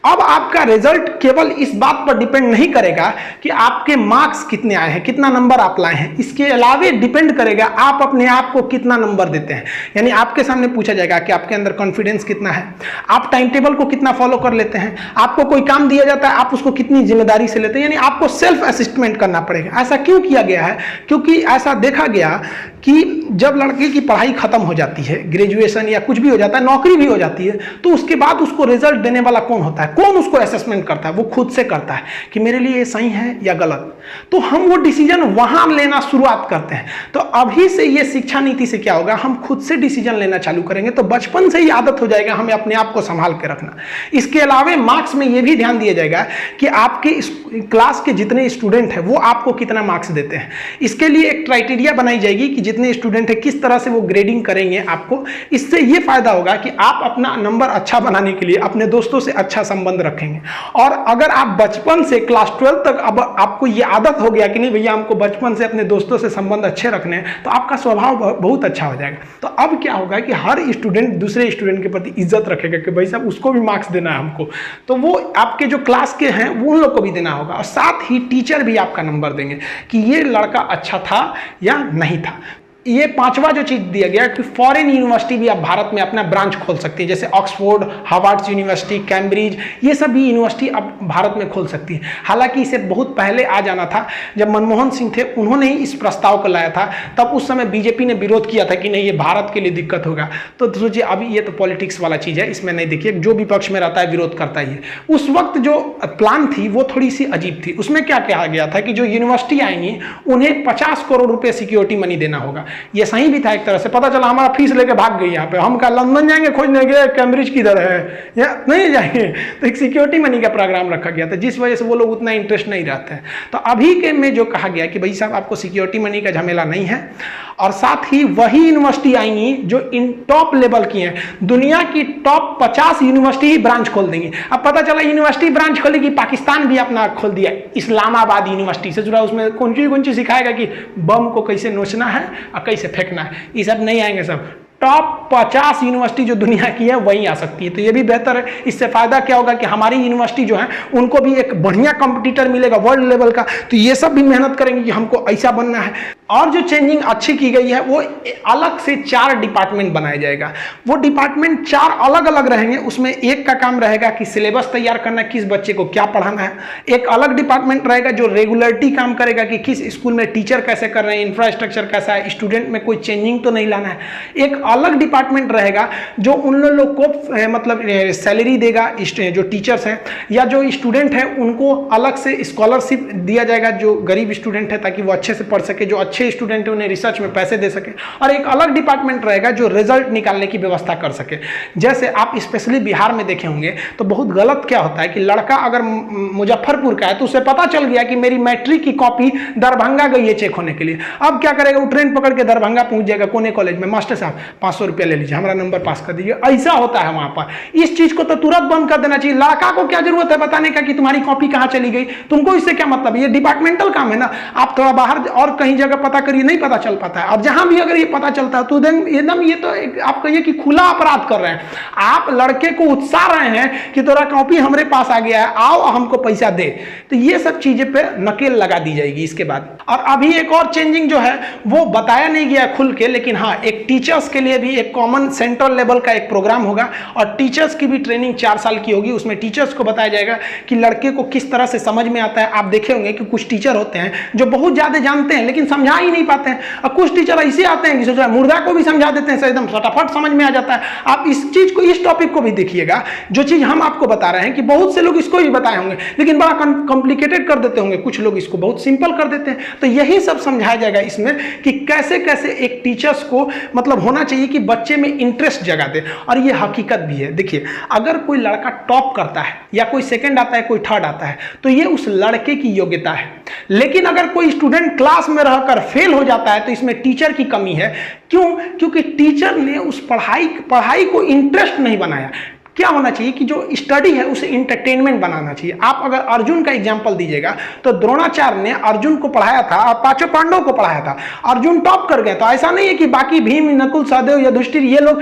अब आपका रिजल्ट केवल इस बात पर डिपेंड नहीं करेगा कि आपके मार्क्स कितने आए हैं, कितना नंबर आप लाए हैं, इसके अलावे डिपेंड करेगा आप अपने आप को कितना नंबर देते हैं। यानी आपके सामने पूछा जाएगा कि आपके अंदर कॉन्फिडेंस कितना है, आप टाइम टेबल को कितना फॉलो कर लेते हैं, आपको कोई काम दिया जाता है आप उसको कितनी जिम्मेदारी से लेते हैं। यानी आपको सेल्फ असिस्टमेंट करना पड़ेगा। ऐसा क्यों किया गया है? क्योंकि ऐसा देखा गया कि जब लड़के की पढ़ाई खत्म हो जाती है, ग्रेजुएशन या कुछ भी हो जाता है, नौकरी भी हो जाती है, तो उसके बाद उसको रिजल्ट देने वाला कौन होता है, कौन उसको असेसमेंट करता है? वो खुद से करता है कि मेरे लिए ये सही है या गलत। तो हम वो डिसीजन वहां लेना शुरुआत करते हैं। तो अभी से ये शिक्षा नीति से क्या होगा, हम खुद से डिसीजन लेना चालू करेंगे, तो बचपन से ही आदत हो जाएगा हमें अपने आप को संभाल के रखना। इसके अलावा मार्क्स में ये भी ध्यान दिया जाएगा कि आपके क्लास के जितने स्टूडेंट हैं वो आपको कितना मार्क्स देते हैं। इसके लिए एक क्राइटेरिया बनाई जाएगी कि जितने स्टूडेंट है किस तरह से वो ग्रेडिंग करेंगे आपको। इससे ये फायदा होगा कि आप अपना नंबर अच्छा बनाने के लिए अपने दोस्तों से अच्छा संबंध रखेंगे। और अगर आप बचपन से क्लास 12 तक अब आपको ये आदत हो गया कि नहीं भैया हमको बचपन से अपने दोस्तों से संबंध अच्छे रखने हैं, तो आपका स्वभाव बहुत अच्छा हो जाएगा। तो अब क्या होगा कि हर स्टूडेंट दूसरे स्टूडेंट के प्रति इज्जत रखेगा कि भाई साहब उसको भी मार्क्स देना है हमको, तो वो आपके जो क्लास के हैं वो उन लोग को भी देना होगा। और साथ ही टीचर भी आपका नंबर देंगे कि ये लड़का अच्छा था या नहीं था। ये 5वां जो चीज दिया गया कि फॉरेन यूनिवर्सिटी भी आप भारत में अपना ब्रांच खोल सकती है, जैसे ऑक्सफोर्ड, हार्वर्ड यूनिवर्सिटी, कैम्ब्रिज, ये सब भी यूनिवर्सिटी अब भारत में खोल सकती है। हालांकि इसे बहुत पहले आ जाना था, जब मनमोहन सिंह थे उन्होंने ही इस प्रस्ताव को लाया था, तब उस समय बीजेपी ने विरोध किया था कि नहीं ये भारत के लिए दिक्कत होगा। तो सोचिए अभी ये तो पॉलिटिक्स वाला चीज है, इसमें नहीं, देखिए जो विपक्ष में रहता है विरोध करता ही है। उस वक्त जो प्लान थी वो थोड़ी सी अजीब थी। उसमें क्या कहा गया था कि जो यूनिवर्सिटी आएंगी उन्हें 50 करोड़ रुपए सिक्योरिटी मनी देना होगा। ये सही भी था एक तरह से, पता चला हमारा फीस लेके भाग गई यहाँ पे, हम क्या लंदन जाएंगे खोजने के कैम्ब्रिज किधर है या नहीं जाएंगे, तो एक सिक्योरिटी मनी का प्रोग्राम रखा गया था जिस वजह से वो लोग उतना इंटरेस्ट नहीं रहते हैं। तो अभी के में जो कहा गया कि भाई साहब आपको सिक्योरिटी मनी का झमेला नहीं है, और साथ ही वही यूनिवर्सिटी आएंगी जो इन टॉप लेवल की हैं, दुनिया की टॉप 50 यूनिवर्सिटी ही ब्रांच खोल देंगी। अब पता चला यूनिवर्सिटी ब्रांच खोलेगी, पाकिस्तान भी अपना खोल दिया इस्लामाबाद यूनिवर्सिटी से जुड़ा, उसमें कौन सी सिखाएगा कि बम को कैसे नोचना है और कैसे फेंकना है, ये सब नहीं आएंगे। सब टॉप 50 यूनिवर्सिटी जो दुनिया की है वहीं आ सकती है, तो ये भी बेहतर है। इससे फायदा क्या होगा कि हमारी यूनिवर्सिटी जो है उनको भी एक बढ़िया कंपटीटर मिलेगा वर्ल्ड लेवल का, तो ये सब भी मेहनत करेंगे कि हमको ऐसा बनना है। और जो चेंजिंग अच्छी की गई है वो अलग से 4 डिपार्टमेंट बनाया जाएगा। वो डिपार्टमेंट 4 अलग अलग रहेंगे, उसमें एक का काम रहेगा कि सिलेबस तैयार करना, किस बच्चे को क्या पढ़ाना है। एक अलग डिपार्टमेंट रहेगा जो रेगुलरिटी काम करेगा कि किस स्कूल में टीचर कैसे कर रहे हैं, इंफ्रास्ट्रक्चर कैसा है, स्टूडेंट में कोई चेंजिंग तो नहीं लाना है। एक अलग डिपार्टमेंट रहेगा जो उन लोग को मतलब सैलरी देगा, जो टीचर्स हैं या जो स्टूडेंट हैं उनको अलग से स्कॉलरशिप दिया जाएगा जो गरीब स्टूडेंट है, ताकि वो अच्छे से पढ़ सके, जो अच्छे स्टूडेंट है उन्हें रिसर्च में पैसे दे सके। और एक अलग डिपार्टमेंट रहेगा जो रिजल्ट निकालने की व्यवस्था कर सके। जैसे आप स्पेशली बिहार में देखे होंगे तो बहुत गलत क्या होता है कि लड़का अगर मुजफ्फरपुर का है तो उसे पता चल गया कि मेरी मैट्रिक की कॉपी दरभंगा गई है चेक होने के लिए। अब क्या करेगा, वो ट्रेन पकड़ के दरभंगा पहुंच जाएगा कोने कॉलेज में, मास्टर साहब 500 रुपया ले लीजिए, हमारा नंबर पास कर दीजिए। ऐसा होता है वहां पर। इस चीज को तो तुरंत बंद कर देना चाहिए। लड़का को क्या जरूरत है बताने का कि तुम्हारी कॉपी कहां चली गई, तुमको इससे क्या मतलब, ये डिपार्टमेंटल काम है ना। आप थोड़ा बाहर और कहीं जगह पता करिए, नहीं पता चल पाता है। और जहां भी अगर ये पता चलता है तो एकदम ये तो आप कहिए कि खुला अपराध कर रहे हैं। आप लड़के को उत्साह रहे हैं कि तेरा कॉपी हमारे पास आ गया है, आओ हमको पैसा दे। तो ये सब चीजें पे नकेल लगा दी जाएगी इसके बाद। और अभी एक और चेंजिंग जो है वो बताया नहीं गया खुल के, लेकिन हाँ एक टीचर्स के लिए भी एक कॉमन सेंट्रल लेवल का एक प्रोग्राम होगा और टीचर्स की भी ट्रेनिंग 4 साल की होगी। उसमें टीचर्स को बताया जाएगा कि लड़के को किस तरह से समझ में आता है। आप देखे होंगे कि कुछ टीचर होते हैं जो बहुत ज्यादा जानते हैं लेकिन समझा ही नहीं पाते हैं, और कुछ टीचर ऐसे आते हैं कि सोचा मुर्दा को भी समझा देते हैं, एकदम फटाफट समझ में आ जाता है। आप इस चीज को, इस टॉपिक को भी देखिएगा, जो चीज हम आपको बता रहे हैं कि बहुत से लोग इसको भी बताए होंगे लेकिन बड़ा कॉम्प्लिकेटेड कर देते होंगे, कुछ लोग इसको बहुत सिंपल कर देते हैं। तो यही सब समझाया जाएगा इसमें कि कैसे कैसे एक टीचर्स को मतलब होना चाहिए कि बच्चे में इंटरेस्ट जगा दे। और ये हकीकत भी है। देखिए अगर कोई लड़का टॉप करता है या कोई सेकंड आता है, कोई थर्ड आता है, तो ये उस लड़के की योग्यता है। लेकिन अगर कोई स्टूडेंट क्लास में रहकर फेल हो जाता है तो इसमें टीचर की कमी है। क्यों? क्योंकि टीचर ने उस पढ़ाई को इंटरेस्ट नहीं बनाया। क्या होना चाहिए कि जो स्टडी है उसे इंटरटेनमेंट बनाना चाहिए। आप अगर अर्जुन का एग्जांपल दीजिएगा तो द्रोणाचार्य ने अर्जुन को पढ़ाया था और 5 पांडवों को पढ़ाया था, अर्जुन टॉप कर गए। तो ऐसा नहीं है कि बाकी भीम, नकुल, सहदेव या युधिष्ठिर ये लोग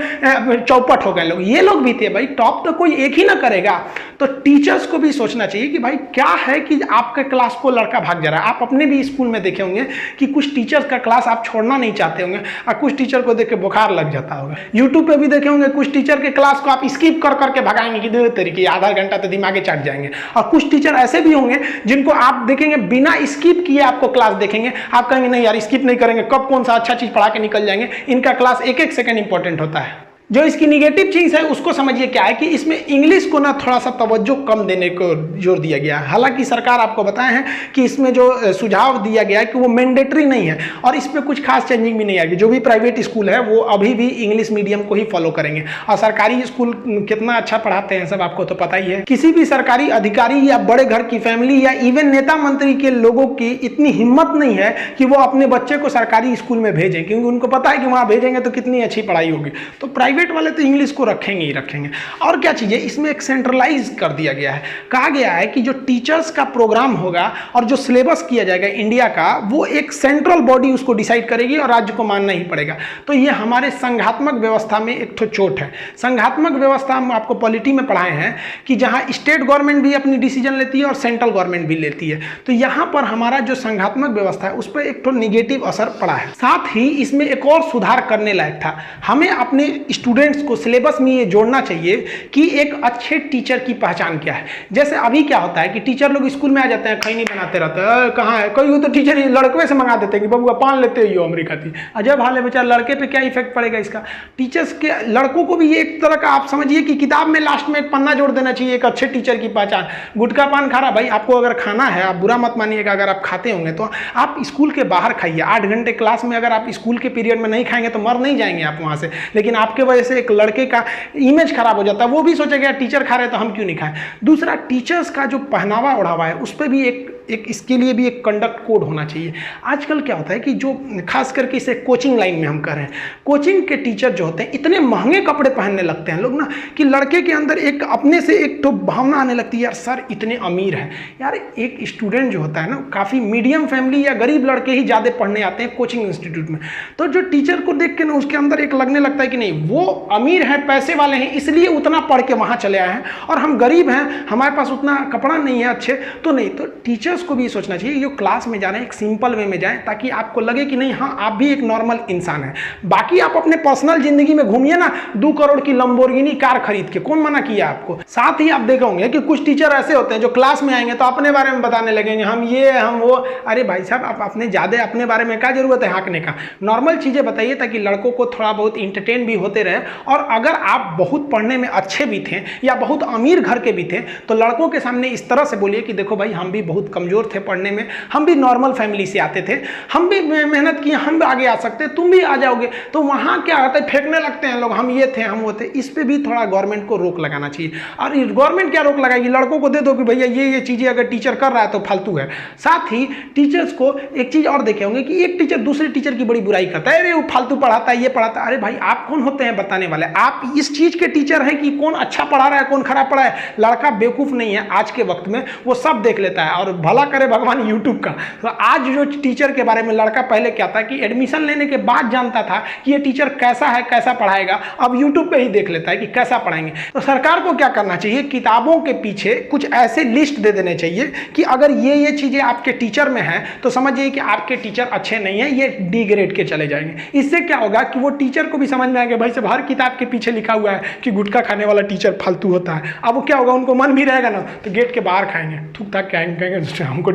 चौपट हो गए, लोग ये लोग भी थे। भाई टॉप तो कोई एक ही ना करेगा। तो टीचर्स को भी सोचना चाहिए कि भाई क्या है कि आपके क्लास को लड़का भाग जा रहा है। आप अपने भी स्कूल में देखे होंगे कि कुछ टीचर्स का क्लास आप छोड़ना नहीं चाहते होंगे और कुछ टीचर को देख के बुखार लग जाता होगा। यूट्यूब पे भी देखे होंगे कुछ टीचर के क्लास को आप स्किप करके भगाएंगे कि दो तरीके, आधा घंटा तो दिमागे चढ़ जाएंगे। और कुछ टीचर ऐसे भी होंगे जिनको आप देखेंगे बिना स्किप किए आपको क्लास देखेंगे, आप कहेंगे नहीं यार स्किप नहीं करेंगे, कब कौन सा अच्छा चीज पढ़ा के निकल जाएंगे। इनका क्लास एक एक सेकंड इंपॉर्टेंट होता है। जो इसकी निगेटिव चीज है उसको समझिए क्या है कि इसमें इंग्लिश को ना थोड़ा सा तवज्जो कम देने को जोर दिया गया है। हालांकि सरकार आपको बताए हैं कि इसमें जो सुझाव दिया गया है कि वो मैंडेटरी नहीं है और इसमें कुछ खास चेंजिंग भी नहीं आएगी। जो भी प्राइवेट स्कूल है वो अभी भी इंग्लिश मीडियम को ही फॉलो करेंगे और सरकारी स्कूल कितना अच्छा पढ़ाते हैं सब आपको तो पता ही है। किसी भी सरकारी अधिकारी या बड़े घर की फैमिली या इवन नेता मंत्री के लोगों की इतनी हिम्मत नहीं है कि वो अपने बच्चे को सरकारी स्कूल में भेजें, क्योंकि उनको पता है कि वहां भेजेंगे तो कितनी अच्छी पढ़ाई होगी। तो प्राइवेट वाले तो इंग्लिश को रखेंगे ही रखेंगे। और क्या चीज़ है, इसमें एक सेंट्रलाइज कर दिया गया है। कहा गया है कि जो टीचर्स का प्रोग्राम होगा और जो सिलेबस किया जाएगा इंडिया का, वो एक सेंट्रल बॉडी उसको डिसाइड करेगी और राज्य को मानना ही पड़ेगा। तो ये हमारे संघात्मक व्यवस्था में एक तो चोट है। संघात्मक व्यवस्था हम आपको पॉलिटी में पढ़ाए हैं कि जहां स्टेट गवर्नमेंट भी अपनी डिसीजन लेती है और सेंट्रल गवर्नमेंट भी लेती है। तो यहां पर हमारा जो संघात्मक व्यवस्था है उस पर एक तो निगेटिव असर पड़ा है। साथ ही इसमें एक और सुधार करने लायक था। हमें अपने स्टूडेंट्स को सिलेबस में ये जोड़ना चाहिए कि एक अच्छे टीचर की पहचान क्या है। जैसे अभी क्या होता है कि टीचर लोग स्कूल में आ जाते हैं, खैनी बनाते रहते हैं, कहाँ है कोई, तो टीचर लड़के से मंगा देते हैं कि बबुआ पान लेते हो अमेरिका थी। अजब हाल है बेचारा, लड़के पे क्या इफेक्ट पड़ेगा इसका। टीचर्स के लड़कों को भी ये एक तरह का आप समझिए कि किताब में लास्ट में एक पन्ना जोड़ देना चाहिए, एक अच्छे टीचर की पहचान। गुटखा पान खा रहा, भाई आपको अगर खाना है, आप बुरा मत मानिएगा, अगर आप खाते होंगे तो आप स्कूल के बाहर खाइए। 8 घंटे क्लास में अगर आप स्कूल के पीरियड में नहीं खाएंगे तो मर नहीं जाएंगे आप वहाँ से, लेकिन आपके वजह से एक लड़के का इमेज खराब हो जाता है, वो भी सोचेगा टीचर खा रहे तो हम क्यों नहीं खाएं। दूसरा, टीचर्स का जो पहनावा ओढ़ावा है उस पर भी एक इसके लिए भी एक कंडक्ट कोड होना चाहिए। आजकल क्या होता है कि जो खास करके इसे कोचिंग लाइन में हम कर रहे हैं, कोचिंग के टीचर जो होते हैं इतने महंगे कपड़े पहनने लगते हैं लोग ना, कि लड़के के अंदर एक अपने से एक तो भावना आने लगती है, यार सर इतने अमीर हैं। यार एक स्टूडेंट जो होता है ना, काफ़ी मीडियम फैमिली या गरीब लड़के ही ज़्यादा पढ़ने आते हैं कोचिंग इंस्टीट्यूट में, तो जो टीचर को देख के ना उसके अंदर एक लगने लगता है कि नहीं वो अमीर हैं, पैसे वाले हैं, इसलिए उतना पढ़ के वहाँ चले आए हैं, और हम गरीब हैं, हमारे पास उतना कपड़ा नहीं है अच्छे, तो नहीं। तो टीचर्स को भी सोचना चाहिए जो क्लास में जा रहे हैं एक सिंपल वे में जाएं, ताकि आपको लगे कि नहीं हाँ आप भी एक नॉर्मल इंसान है। बाकी आप अपने पर्सनल जिंदगी में घूमिए ना 2 करोड़ की लंबोर्गिनी कार खरीद के, कौन मना किया आपको। साथ ही आप देखोगे कि कुछ टीचर ऐसे होते हैं जो क्लास में आएंगे तो अपने बारे में बताने लगेंगे, हम ये हम वो। अरे भाई साहब, आप अपने ज़्यादा अपने बारे में क्या जरूरत है हाँकने का। नॉर्मल चीज़ें बताइए ताकि लड़कों को थोड़ा बहुत इंटरटेन भी होते रहे। और अगर आप बहुत पढ़ने में अच्छे भी थे या बहुत अमीर घर के भी थे तो लड़कों के सामने इस तरह से बोलिए कि देखो भाई हम भी बहुत कमज़ोर थे पढ़ने में, हम भी नॉर्मल फैमिली से आते थे, हम भी मेहनत किए, हम भी आगे आ सकते, तुम भी आ जाओगे। तो वहाँ क्या होता है, फेंकने लगते हैं लोग, हम ये थे हम वो थे। इस पे भी थोड़ा गवर्नमेंट को रोक लगाना चाहिए। और गवर्नमेंट क्या रोक लगाएगी, लड़कों को दे दो कि भैया ये चीज़ें अगर टीचर कर रहा है तो फालतू है। साथ ही टीचर्स को एक चीज़ और देखे होंगे कि एक टीचर दूसरे टीचर की बड़ी बुराई करता है, अरे वो फालतू पढ़ाता है, ये पढ़ाता है। अरे भाई आप कौन होते हैं बताने वाले, आप इस चीज़ के टीचर हैं कि कौन अच्छा पढ़ा रहा है कौन खराब पढ़ा है। लड़का बेवकूफ़ नहीं है, आज के वक्त में वो सब देख लेता है, और भला करे भगवान यूट्यूब का। तो आज जो टीचर के बारे में लड़का पहले क्या था कि एडमिशन लेने के बाद जानता था कि ये टीचर कैसा है कैसा पढ़ाएगा, अब यूट्यूब पे ही देख लेता है कि कैसा पढ़ाएंगे। तो सरकार को क्या करना चाहिए, किताबों के पीछे कुछ ऐसे लिस्ट दे देने चाहिए कि अगर ये चीज़ें आपके टीचर में हैं तो समझिए कि आपके टीचर अच्छे नहीं हैं, ये डी ग्रेड के चले जाएंगे। इससे क्या होगा कि वो टीचर को भी समझ में आएगा भाई साहब हर किताब के पीछे लिखा हुआ है कि गुटखा खाने वाला टीचर फालतू होता है। अब वो क्या होगा, उनको मन भी रहेगा ना तो गेट के बाहर खाएंगे, थूक थाक कहेंगे हमको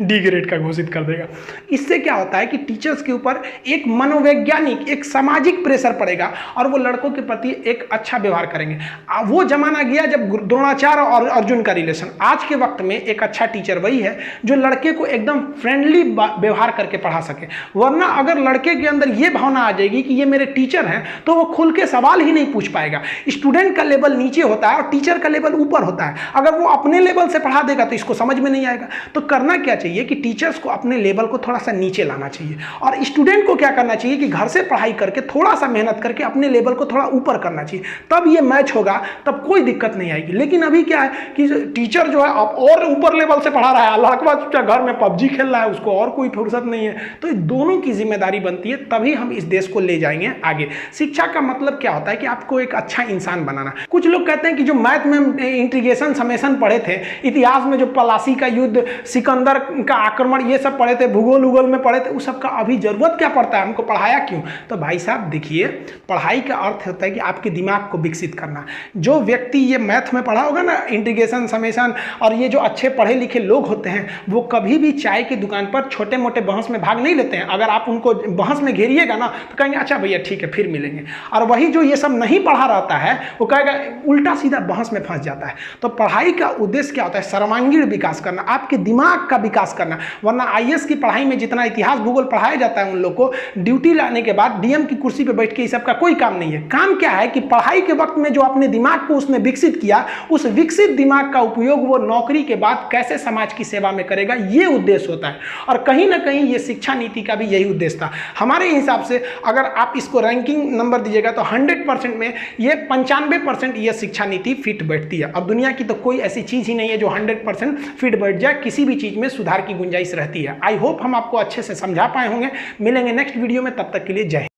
डी ग्रेड का घोषित कर देगा। इससे क्या होता है कि टीचर्स के ऊपर एक मनोवैज्ञानिक एक सामाजिक प्रेशर पड़ेगा और वो लड़कों के प्रति एक अच्छा व्यवहार करेंगे। वो जमाना गया जब द्रोणाचार्य और अर्जुन का रिलेशन। आज के वक्त में एक अच्छा टीचर वही है जो लड़के को एकदम फ्रेंडली व्यवहार करके पढ़ा सके। वरना अगर लड़के के अंदर ये भावना आ जाएगी कि ये मेरे टीचर हैं तो वो खुल के सवाल ही नहीं पूछ पाएगा। स्टूडेंट का लेवल नीचे होता है और टीचर का लेवल ऊपर होता है। अगर वो अपने लेवल से पढ़ा देगा तो इसको समझ में नहीं आएगा। तो करना क्या चाहिए कि टीचर्स को अपने लेवल को थोड़ा सा नीचे लाना चाहिए और स्टूडेंट को क्या करना चाहिए कि घर से पढ़ाई करके थोड़ा सा मेहनत करके अपने लेवल को थोड़ा ऊपर करना चाहिए। तब ये मैच होगा, तब कोई दिक्कत नहीं आएगी। लेकिन अभी क्या है कि टीचर जो है अब और ऊपर लेवल से पढ़ा रहा है, लड़का घर में पबजी खेल रहा है, उसको और कोई फुर्सत नहीं है। तो दोनों की जिम्मेदारी बनती है, तभी हम इस देश को ले जाएंगे आगे। शिक्षा का मतलब क्या होता है कि आपको एक अच्छा इंसान बनाना। कुछ लोग कहते हैं कि जो मैथ में इंटीग्रेशन समेशन पढ़े थे, इतिहास में जो पलासी का युद्ध, सिकंदर का आक्रमण, ये सब पढ़े थे, भूगोल उगोल में पढ़े थे, उस सब का अभी जरूरत क्या पड़ता है, हमको पढ़ाया क्यों? तो भाई साहब देखिए, पढ़ाई का अर्थ होता है कि आपके दिमाग को विकसित करना। जो व्यक्ति ये मैथ में पढ़ा होगा ना, इंटीग्रेशन समेशन, और ये जो अच्छे पढ़े लिखे लोग होते हैं वो कभी भी चाय की दुकान पर छोटे मोटे बहस में भाग नहीं लेते हैं। अगर आप उनको बहस में घेरिएगा ना तो कहेंगे अच्छा भैया ठीक है फिर मिलेंगे। और वही जो ये सब नहीं पढ़ा रहता है वो कहेगा, उल्टा सीधा बहस में फंस जाता है। तो पढ़ाई का उद्देश्य क्या होता है? सर्वांगीण विकास करना, आपके दिमाग का विकास करना। वरना आईएएस की पढ़ाई में जितना इतिहास भूगोल पढ़ाया जाता है उन लोग को, ड्यूटी लाने के बाद डीएम की कुर्सी पर बैठ के इस सब का कोई काम नहीं है। काम क्या है कि पढ़ाई के वक्त में जो अपने दिमाग को उसने विकसित किया, उस विकसित दिमाग का उपयोग वो नौकरी के बाद कैसे समाज की सेवा में करेगा, ये उद्देश्य होता है। और कहीं ना कहीं ये शिक्षा नीति का भी यही उद्देश्य था। हमारे हिसाब से अगर आप इसको रैंकिंग नंबर दीजिएगा तो 100% में ये 95% ये शिक्षा नीति फिट बैठती है। अब दुनिया की तो कोई ऐसी चीज़ ही नहीं है जो 100% फिट बैठ जाए, किसी भी चीज़ में सुधार की गुंजाइश रहती है। आई होप हम आपको अच्छे से समझा पाए होंगे। मिलेंगे नेक्स्ट वीडियो में, तब तक के लिए जय हिंद।